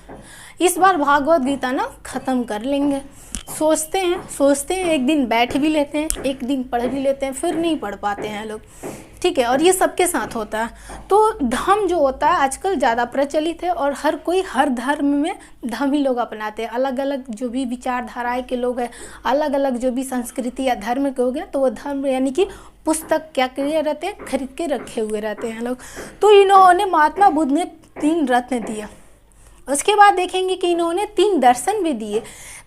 इस बार भागवत गीता ना ख़त्म कर लेंगे, सोचते हैं एक दिन बैठ भी लेते हैं, एक दिन पढ़ भी लेते हैं, फिर नहीं पढ़ पाते हैं लोग, ठीक है। और ये सबके साथ होता है। तो धर्म जो होता है आजकल ज़्यादा प्रचलित है और हर कोई हर धर्म में धर्म ही लोग अपनाते हैं। अलग अलग जो भी विचारधाराएं के लोग हैं, अलग अलग जो भी संस्कृति या धर्म के हो गए, तो वो धर्म यानी कि पुस्तक क्या किए रहते हैं, खरीद के रखे हुए रहते हैं लोग। तो इन्होंने महात्मा बुद्ध ने 3 रत्न दिया। उसके बाद देखेंगे कि इन्होंने 3 दर्शन भी दिए।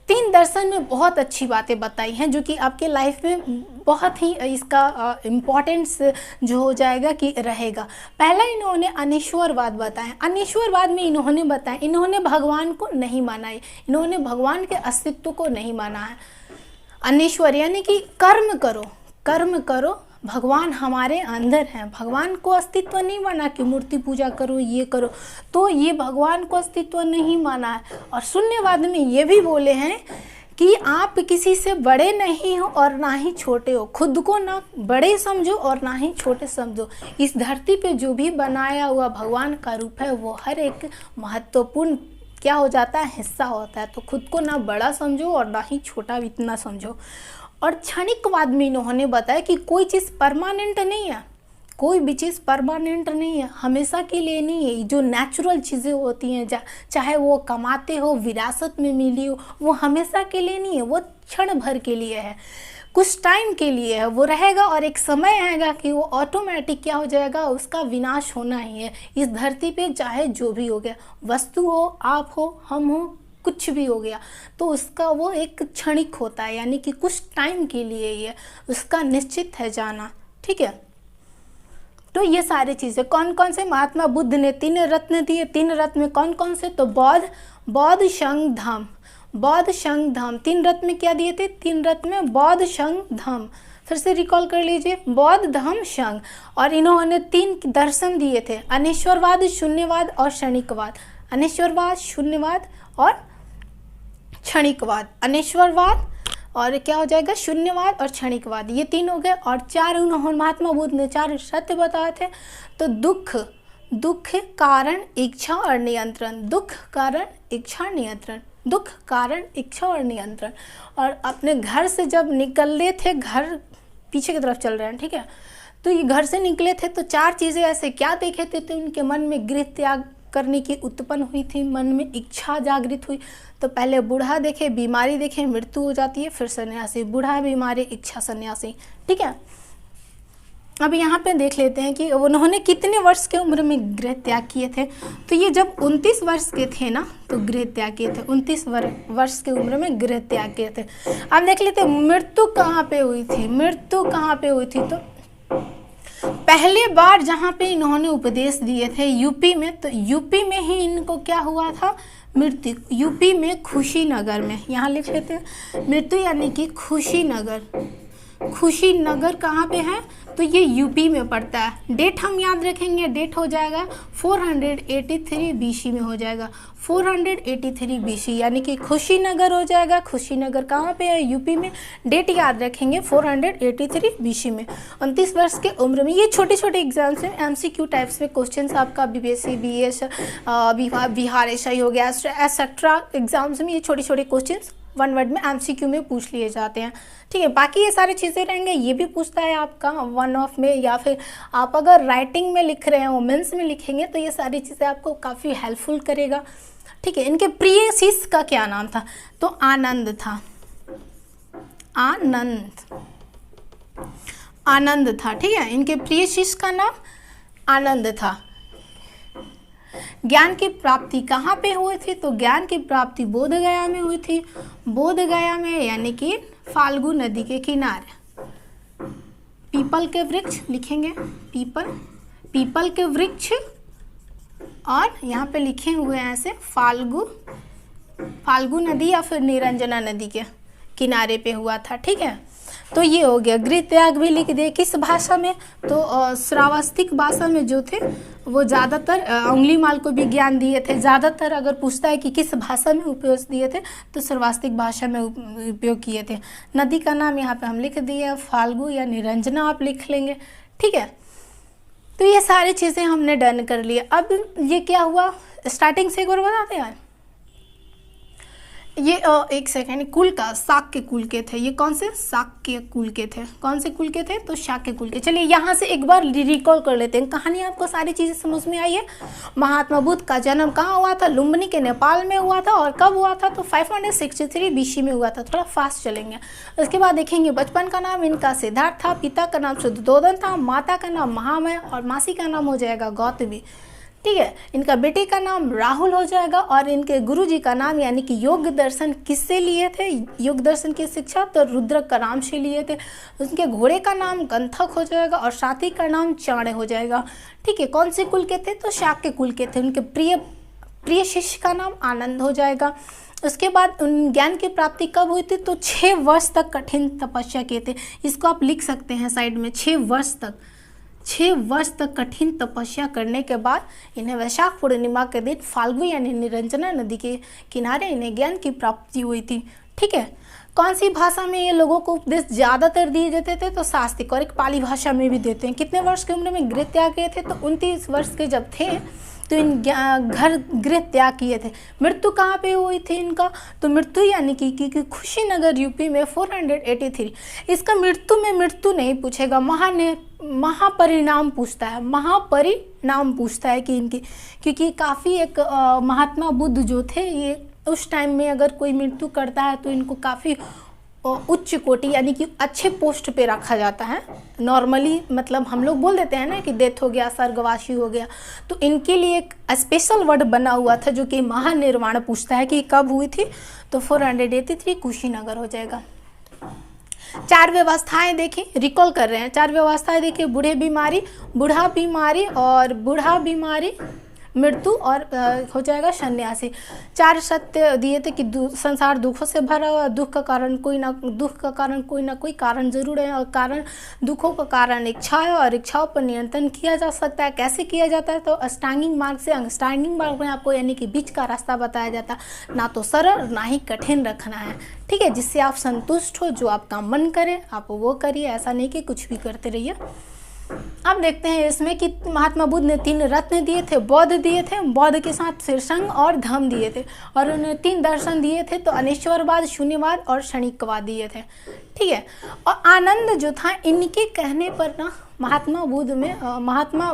3 दर्शन में बहुत अच्छी बातें बताई हैं जो कि आपके लाइफ में बहुत ही इसका इम्पोर्टेंस जो हो जाएगा कि रहेगा। पहला इन्होंने अनिश्वरवाद बताया। अनिश्वरवाद में इन्होंने बताया, इन्होंने भगवान को नहीं माना है, इन्होंने भगवान के अस्तित्व को नहीं माना है। अनिश्वर यानी कि कर्म करो, भगवान हमारे अंदर हैं। भगवान को अस्तित्व नहीं माना कि मूर्ति पूजा करो, ये करो, तो ये भगवान को अस्तित्व नहीं माना है। और शून्यवाद में ये भी बोले हैं कि आप किसी से बड़े नहीं हो और ना ही छोटे हो, खुद को ना बड़े समझो और ना ही छोटे समझो। इस धरती पे जो भी बनाया हुआ भगवान का रूप है वो हर एक महत्वपूर्ण क्या हो जाता है, हिस्सा होता है। तो खुद को ना बड़ा समझो और ना ही छोटा इतना समझो। और क्षणिकवाद में इन्होंने बताया कि कोई चीज़ परमानेंट नहीं है, कोई भी चीज़ परमानेंट नहीं है, हमेशा के लिए नहीं है। जो नेचुरल चीज़ें होती हैं, चाहे वो कमाते हो, विरासत में मिली हो, वो हमेशा के लिए नहीं है, वो क्षण भर के लिए है, कुछ टाइम के लिए है, वो रहेगा और एक समय आएगा कि वो ऑटोमेटिक क्या हो जाएगा, उसका विनाश होना ही है। इस धरती पे चाहे जो भी हो गया, वस्तु हो, आप हो, हम हो, कुछ भी हो गया, तो उसका वो एक क्षणिक होता है, यानी कि कुछ टाइम के लिए ही है, उसका निश्चित है जाना, ठीक है। तो ये सारी चीज़ें कौन कौन से महात्मा बुद्ध ने 3 रत्न दिए। 3 रत्न में कौन कौन से, तो बौद्ध संघ धम्म, बौद्ध संघ धम्म। 3 रत्न में क्या दिए थे, 3 रत्न में बौद्ध संघ धम्म। फिर से रिकॉल कर लीजिए, बौद्ध धम्म संघ। और इन्होंने 3 दर्शन दिए थे, अनिश्वरवाद, शून्यवाद और क्षणिकवाद। अनिश्वरवाद, शून्यवाद और क्षणिकवाद। अनिश्वरवाद और क्या हो जाएगा, शून्यवाद और क्षणिकवाद, ये 3 हो गए। और 4 उन्होंने महात्मा बुद्ध ने 4 सत्य बताए थे। तो दुख कारण इच्छा और नियंत्रण, दुख कारण इच्छा नियंत्रण, दुख कारण इच्छा और नियंत्रण। और अपने घर से जब निकले थे, घर पीछे की तरफ चल रहे हैं, ठीक है, तो ये घर से निकले थे तो 4 चीज़ें ऐसे क्या देखे थे, तो उनके मन में गृह त्याग करने की उत्पन्न हुई थी, मन में इच्छा जागृत हुई। तो पहले बूढ़ा देखे, बीमारी देखे, मृत्यु हो जाती है, फिर सन्यासी, बूढ़ा, बीमारी, इच्छा, सन्यासी, ठीक है। अब यहाँ पे देख लेते हैं कि उन्होंने कितने वर्ष के उम्र में गृह त्याग किए थे। तो ये जब 29 वर्ष के थे ना, तो गृह त्याग किए थे, 29 वर्ष की उम्र में गृह त्याग किए थे। अब देख लेते हैं मृत्यु कहाँ पे हुई थी, मृत्यु कहाँ पे हुई थी। तो पहले बार जहाँ पे इन्होंने उपदेश दिए थे यूपी में, तो यूपी में ही इनको क्या हुआ था, मृत्यु। यूपी में खुशीनगर में, यहाँ लिख लेते हैं मृत्यु यानी कि खुशीनगर। खुशीनगर कहाँ पे है, तो ये यूपी में पड़ता है। डेट हम याद रखेंगे, डेट हो जाएगा 483 BC में हो जाएगा, 483 BC, यानी कि खुशीनगर हो जाएगा। खुशीनगर कहाँ पे है, यूपी में। डेट याद रखेंगे 483 BC में, 29 वर्ष के उम्र में। ये छोटे छोटे एग्जाम्स में MCQ टाइप्स में क्वेश्चन आपका BPSC, BS, बिहार SI हो गया, एक्सेट्रा एग्जाम्स में ये छोटे छोटे क्वेश्चन 1 वर्ड में MCQ में पूछ लिए जाते हैं, ठीक है। बाकी ये सारी चीज़ें रहेंगे, ये भी पूछता है आपका 1 ऑफ में, या फिर आप अगर राइटिंग में लिख रहे हैं, वुमेंस में लिखेंगे, तो ये सारी चीज़ें आपको काफ़ी हेल्पफुल करेगा, ठीक है। इनके प्रिय शिष्य का क्या नाम था, तो आनंद था, आनंद था, ठीक है। इनके प्रिय शिष्य का नाम आनंद था। ज्ञान की प्राप्ति कहाँ पे हुई थी, तो ज्ञान की प्राप्ति बोध गया में हुई थी। बोध गया में यानी कि फाल्गु नदी के किनारे। पीपल के वृक्ष लिखेंगे, पीपल के वृक्ष, और यहाँ पे लिखे हुए हैं ऐसे फाल्गु नदी या फिर निरंजना नदी के किनारे पे हुआ था, ठीक है। तो ये हो गया। गृह त्याग भी लिख दिए, किस भाषा में, तो श्रावस्तिक भाषा में जो थे वो ज़्यादातर उंगली माल को भी ज्ञान दिए थे। ज़्यादातर अगर पूछता है कि किस भाषा में उपयोग दिए थे, तो श्रावस्तिक भाषा में उपयोग किए थे। नदी का नाम यहाँ पे हम लिख दिए, फाल्गु या निरंजना आप लिख लेंगे, ठीक है। तो ये सारी चीज़ें हमने डन कर लिया। अब ये क्या हुआ, स्टार्टिंग से एक बार बताते हैं। ये एक सेकेंड, कुल का शाक के कुल के थे, ये कौन से शाक के कुल के थे, कौन से कुल के थे, तो शाक के कुल के। चलिए यहाँ से एक बार रिकॉल कर लेते हैं कहानी, आपको सारी चीज़ें समझ में आई है। महात्मा बुद्ध का जन्म कहाँ हुआ था, लुम्बिनी के नेपाल में हुआ था, और कब हुआ था, तो 563 BC में हुआ था। थोड़ा फास्ट चलेंगे। उसके बाद देखेंगे बचपन का नाम इनका सिद्धार्थ था, पिता का नाम शुद्धोधन था, माता का नाम महामय, और मासी का नाम हो जाएगा गौतमी। ठीक है, इनका बेटे का नाम राहुल हो जाएगा, और इनके गुरुजी का नाम यानी कि योग दर्शन किससे लिए थे, योग दर्शन की शिक्षा तो रुद्रक का नाम से लिए थे। उनके घोड़े का नाम गंथक हो जाएगा, और साथी का नाम चाणे हो जाएगा। ठीक है, कौन से कुल के थे, तो शाक के कुल के थे। उनके प्रिय शिष्य का नाम आनंद हो जाएगा। उसके बाद उन ज्ञान की प्राप्ति कब हुई थी, तो 6 वर्ष तक कठिन तपस्या किए थे। इसको आप लिख सकते हैं साइड में, 6 वर्ष तक कठिन तपस्या करने के बाद इन्हें वैशाख पूर्णिमा के दिन फाल्गु यानी निरंजना नदी के किनारे इन्हें ज्ञान की प्राप्ति हुई थी। ठीक है, कौन सी भाषा में ये लोगों को उपदेश ज़्यादातर दिए जाते थे, तो शास्त्रिक, और एक पाली भाषा में भी देते हैं। कितने वर्ष की उम्र में गृह त्याग किए थे, तो 29 वर्ष के जब थे तो इन घर गृह त्याग किए थे। मृत्यु कहाँ पे हुई थी इनका, तो मृत्यु यानी कि कुशीनगर यूपी में 483। इसका मृत्यु में मृत्यु नहीं पूछेगा, महापरिणाम पूछता है, महापरिणाम पूछता है कि इनकी, क्योंकि काफ़ी एक महात्मा बुद्ध जो थे ये उस टाइम में अगर कोई मृत्यु करता है तो इनको काफ़ी उच्च कोटि यानी कि अच्छे पोस्ट पे रखा जाता है। नॉर्मली मतलब हम लोग बोल देते हैं ना कि डेथ हो गया, स्वर्गवासी हो गया, तो इनके लिए एक स्पेशल वर्ड बना हुआ था जो कि महानिर्वाण पूछता है कि कब हुई थी, तो 483 कुशीनगर हो जाएगा। 4 व्यवस्थाएं देखिए, रिकॉल कर रहे हैं। 4 व्यवस्थाएं देखिए, बूढ़ा बीमारी, मृत्यु और हो जाएगा सन्यासी। 4 सत्य दिए थे कि संसार दुखों से भरा हुआ, दुख का कारण कोई ना कोई कारण जरूर है, और दुखों का कारण इच्छा है, और इच्छाओं पर नियंत्रण किया जा सकता है। कैसे किया जाता है, तो अष्टांगिक मार्ग से। अष्टांगिक मार्ग में आपको यानी कि बीच का रास्ता बताया जाता है, ना तो सरल ना ही कठिन रखना है। ठीक है, जिससे आप संतुष्ट हो, जो आपका मन करे आप वो करिए, ऐसा नहीं कि कुछ भी करते रहिए। अब देखते हैं इसमें कि महात्मा बुद्ध ने 3 रत्न दिए थे, बौद्ध के साथ शीर्षंग और धम्म दिए थे, और उन्हें 3 दर्शन दिए थे, तो अनिश्वरवाद, शून्यवाद और क्षणिकवाद दिए थे। ठीक है, और आनंद जो था इनके कहने पर ना महात्मा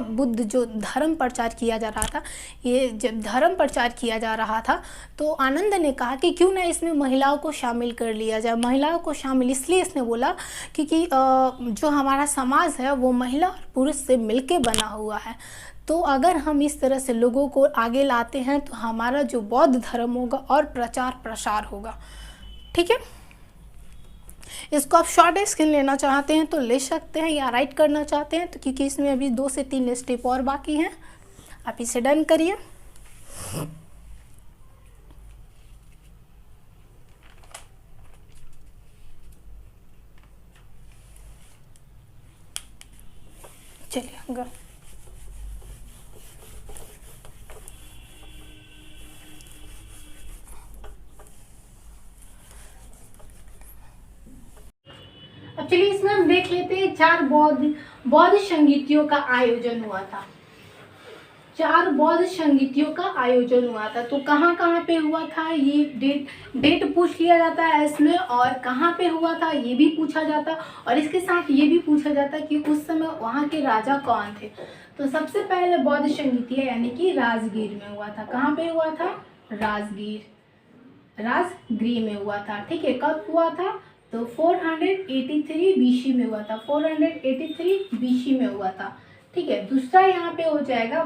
बुद्ध जो धर्म प्रचार किया जा रहा था, ये जब धर्म प्रचार किया जा रहा था तो आनंद ने कहा कि क्यों ना इसमें महिलाओं को शामिल कर लिया जाए। महिलाओं को शामिल इसलिए इसने बोला क्योंकि जो हमारा समाज है वो महिला और पुरुष से मिलके बना हुआ है, तो अगर हम इस तरह से लोगों को आगे लाते हैं तो हमारा जो बौद्ध धर्म होगा और प्रचार प्रसार होगा। ठीक है, इसको आप शॉर्ट स्क्रीन लेना चाहते हैं तो ले सकते हैं, या राइट करना चाहते हैं तो, क्योंकि इसमें अभी 2 से 3 स्टेप और बाकी हैं। आप इसे डन करिए। चलिए अब चलिए इसमें हम देख लेते हैं 4 बौद्ध संगीतियों का आयोजन हुआ था। 4 बौद्ध संगीतियों का आयोजन हुआ था, तो कहाँ पे हुआ था ये डेट पूछ लिया जाता है इसमें, और कहाँ पे हुआ था ये भी पूछा जाता, और इसके साथ ये भी पूछा जाता कि उस समय वहाँ के राजा कौन थे। तो सबसे पहले बौद्ध संगीतिया यानी कि राजगीर में हुआ था। कहाँ पे हुआ था, राजगीर में हुआ था। ठीक है, कब हुआ था, तो 483 BC में हुआ था, 483 BC में हुआ था। ठीक है, दूसरा यहाँ पे हो जाएगा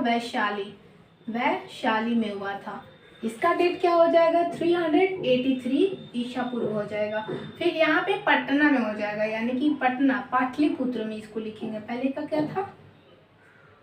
वैशाली में हुआ था। इसका डेट क्या हो जाएगा, 383 ईसा पूर्व हो जाएगा। फिर यहाँ पे पटना में हो जाएगा, यानी कि पटना, पाटलिपुत्र में इसको लिखेंगे। पहले का क्या था,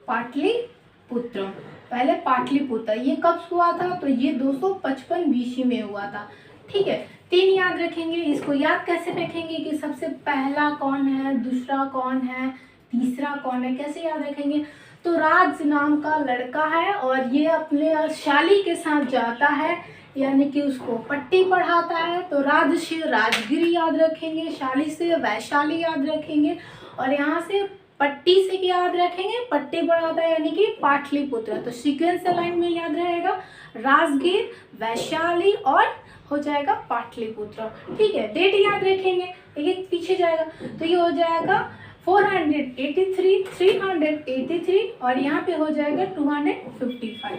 पाटलिपुत्र, पहले पाटलिपुत्र। ये कब हुआ था, तो ये 255 BC में हुआ था। ठीक है, 3 याद रखेंगे। इसको याद कैसे रखेंगे कि सबसे पहला कौन है, दूसरा कौन है, तीसरा कौन है, कैसे याद रखेंगे, तो राज नाम का लड़का है और ये अपने शाली के साथ जाता है, यानी कि उसको पट्टी पढ़ाता है, तो राज से राजगिरी याद रखेंगे, शाली से वैशाली याद रखेंगे, और यहाँ से पट्टी से क्या याद रखेंगे, पट्टी पर आता है यानी कि पाटलिपुत्र, तो सीक्वेंस लाइन में याद रहेगा राजगीर, वैशाली और हो जाएगा पाटलिपुत्र। ठीक है, डेट याद रखेंगे, एक एक पीछे जाएगा, तो ये हो जाएगा 483, 383 और यहाँ पे हो जाएगा 255।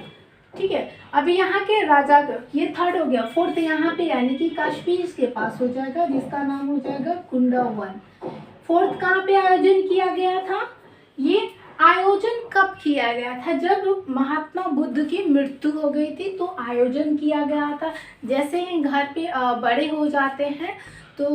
ठीक है, अभी यहाँ के राजा का ये थर्ड हो गया, फोर्थ यहाँ पे यानी कि कश्मीर के पास हो जाएगा जिसका नाम हो जाएगा कुंदावन। फोर्थ कहाँ पे आयोजन किया गया था, ये आयोजन कब किया गया था, जब महात्मा बुद्ध की मृत्यु हो गई थी तो आयोजन किया गया था। जैसे ही घर पे बड़े हो जाते हैं तो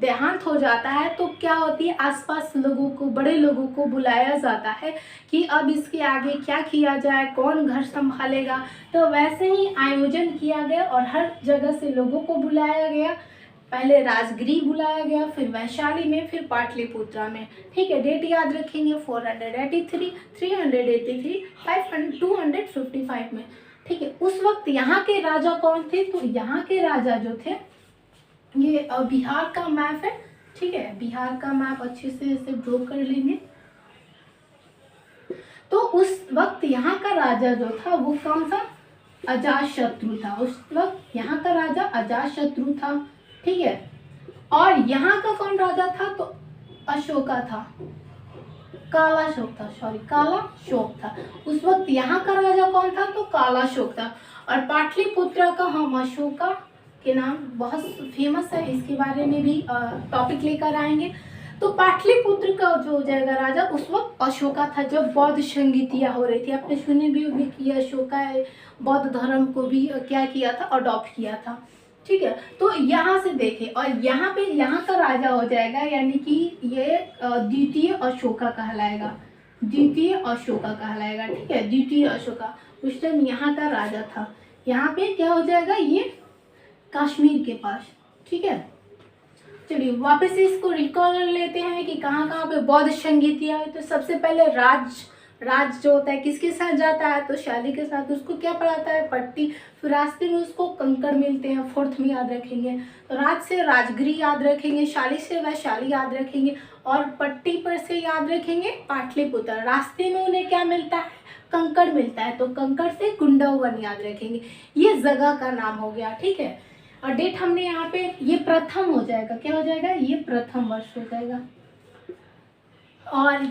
देहांत हो जाता है तो क्या होती है, आसपास लोगों को, बड़े लोगों को बुलाया जाता है कि अब इसके आगे क्या किया जाए, कौन घर संभालेगा। तो वैसे ही आयोजन किया गया और हर जगह से लोगों को बुलाया गया, पहले राजगीर बुलाया गया, फिर वैशाली में, फिर पाटलिपुत्रा में। ठीक है, डेट याद रखेंगे 483, 383, 500, 255 में। ठीक है, उस वक्त यहाँ के राजा कौन थे, तो यहाँ के राजा जो थे, ये बिहार का मैप है। ठीक है, बिहार का मैप अच्छे से इसे ड्रॉ कर लेंगे। तो उस वक्त यहाँ का राजा जो था वो कौन सा, अजातशत्रु था। उस वक्त यहाँ का राजा अजातशत्रु था। ठीक है, और यहाँ का कौन राजा था, तो अशोका था, कालाशोक था, सॉरी कालाशोक था। उस वक्त यहाँ का राजा कौन था, तो कालाशोक था। और पाटलिपुत्र का हम अशोका के नाम बहुत फेमस है, इसके बारे में भी टॉपिक लेकर आएंगे। तो पाटलिपुत्र का जो हो जाएगा राजा उस वक्त अशोका था, जब बौद्ध संगीतियाँ हो रही थी। आपने सुने भी होगी कि अशोका बौद्ध धर्म को भी क्या किया था, अडॉप्ट किया था। ठीक है, तो यहाँ से देखें, और यहाँ पे यहाँ का राजा हो जाएगा यानी कि ये द्वितीय अशोका कहलाएगा, द्वितीय अशोका कहलाएगा। ठीक है, द्वितीय अशोका उस टाइम यहाँ का राजा था। यहाँ पे क्या हो जाएगा, ये कश्मीर के पास। ठीक है, चलिए वापस इसको रिकॉल कर लेते हैं कि कहाँ कहाँ पे बौद्ध संगीतियाँ हुई। तो सबसे पहले राज जो होता है किसके साथ जाता है, तो शाली के साथ, उसको क्या पढ़ाता है, पट्टी। फिर रास्ते में उसको कंकड़ मिलते हैं, फोर्थ में याद रखेंगे। तो राज से राजगीर याद रखेंगे, शाली से वैशाली याद रखेंगे, और पट्टी पर से याद रखेंगे पाटलिपुत्र। रास्ते में उन्हें क्या मिलता है, कंकड़ मिलता है, तो कंकड़ से कुंदावन याद रखेंगे। ये जगह का नाम हो गया। ठीक है, और डेट हमने यहाँ पे, ये प्रथम हो जाएगा, क्या हो जाएगा, ये प्रथम वर्ष हो जाएगा। और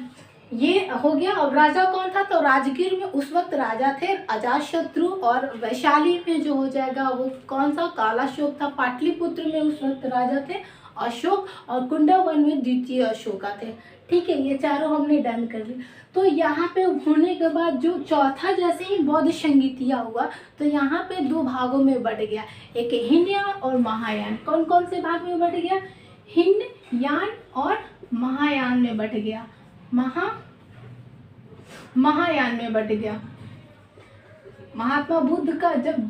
ये हो गया। और राजा कौन था, तो राजगीर में उस वक्त राजा थे अजातशत्रु, और वैशाली में जो हो जाएगा वो कौन सा, कालाशोक था। पाटलिपुत्र में उस वक्त राजा थे अशोक, और कुंदावन में द्वितीय अशोका थे। ठीक है, ये चारों हमने डन कर ली। तो यहाँ पे होने के बाद जो चौथा, जैसे ही बौद्ध संगीतिया हुआ तो यहाँ पे दो भागों में बट गया, एक हीनयान और महायान। कौन कौन से भाग में बट गया, हीनयान और महायान में बट गया, महायान में बट गया। महात्मा बुद्ध का जब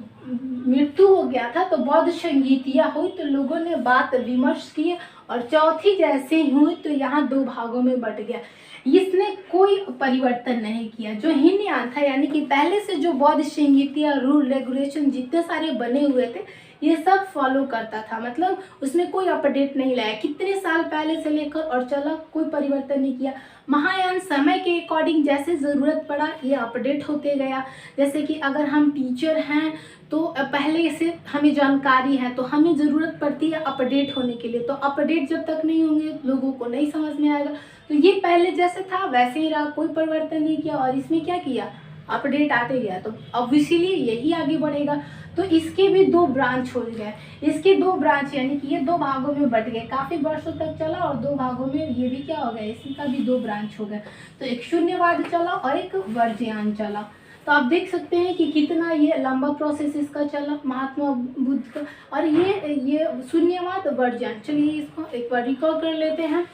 मृत्यु हो गया था तो बौद्ध संगीतियाँ हुई, तो लोगों ने बात विमर्श किए, और चौथी जैसे ही हुई तो यहाँ दो भागों में बट गया। इसने कोई परिवर्तन नहीं किया। जो हीनयान था यानी कि पहले से जो बौद्ध संगीतियाँ, रूल रेगुलेशन जितने सारे बने हुए थे ये सब फॉलो करता था, मतलब उसमें कोई अपडेट नहीं लाया। कितने साल पहले से लेकर और चला, कोई परिवर्तन नहीं किया। महायान समय के अकॉर्डिंग जैसे ज़रूरत पड़ा ये अपडेट होते गया। जैसे कि अगर हम टीचर हैं तो पहले से हमें जानकारी है तो हमें ज़रूरत पड़ती है अपडेट होने के लिए, तो अपडेट जब तक नहीं होंगे लोगों को नहीं समझ में आएगा। तो ये पहले जैसे था वैसे ही रहा, कोई परिवर्तन नहीं किया, और इसमें क्या किया, अपडेट आते गया, तो ऑब्वियसली यही आगे बढ़ेगा। तो इसके भी दो ब्रांच हो गए, इसके दो ब्रांच यानी कि ये दो भागों में बट गए, काफ़ी वर्षों तक चला, और दो भागों में ये भी क्या हो गया, इसका भी दो ब्रांच हो गए। तो एक शून्यवाद चला और एक वर्ज्यान चला। तो आप देख सकते हैं कि कितना ये लंबा प्रोसेस इसका चला महात्मा बुद्ध का। और ये शून्यवाद वर्ज्यान, चलिए इसको एक बार रिकॉल कर लेते हैं।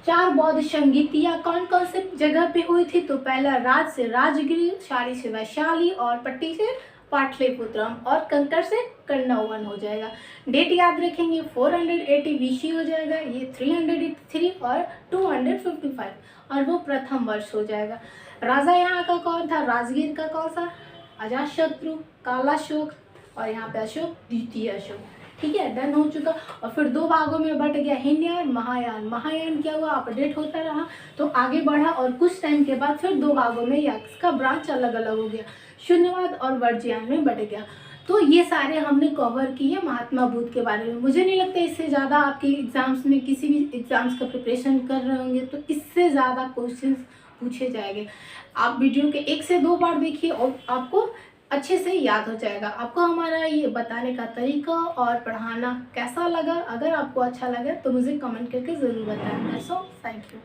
चार बौद्ध संगीतियाँ कौन कौन से जगह पे हुई थी, तो पहला राज से राजगीर, शाली से वैशाली, और पट्टी से पाटलिपुत्रम, और कंकड़ से कुंदावन हो जाएगा। डेट याद रखेंगे 480 BC हो जाएगा, ये 383 और 255, और वो प्रथम वर्ष हो जाएगा। राजा यहाँ का कौन था, राजगीर का कौन सा, अजातशत्रु, कालाशोक, और यहाँ पे अशोक, द्वितीय अशोक। ठीक है, डन हो चुका। और फिर 2 भागों में बट गया हीनयान, महायान। महायान क्या हुआ, अपडेट होता रहा तो आगे बढ़ा और कुछ टाइम के बाद फिर 2 भागों में यक्ष का ब्रांच अलग अलग हो गया, शून्यवाद और वर्ज्ययान में बट गया। तो ये सारे हमने कवर किए महात्मा बुद्ध के बारे में। मुझे नहीं लगता इससे ज़्यादा आपके एग्जाम्स में, किसी भी एग्जाम्स का प्रिपरेशन कर रहे होंगे तो इससे ज़्यादा क्वेश्चंस पूछे जाएंगे। आप वीडियो के 1 से 2 बार देखिए और आपको अच्छे से याद हो जाएगा। आपको हमारा ये बताने का तरीका और पढ़ाना कैसा लगा? अगर आपको अच्छा लगा तो मुझे कमेंट करके ज़रूर बताएं। So thank you.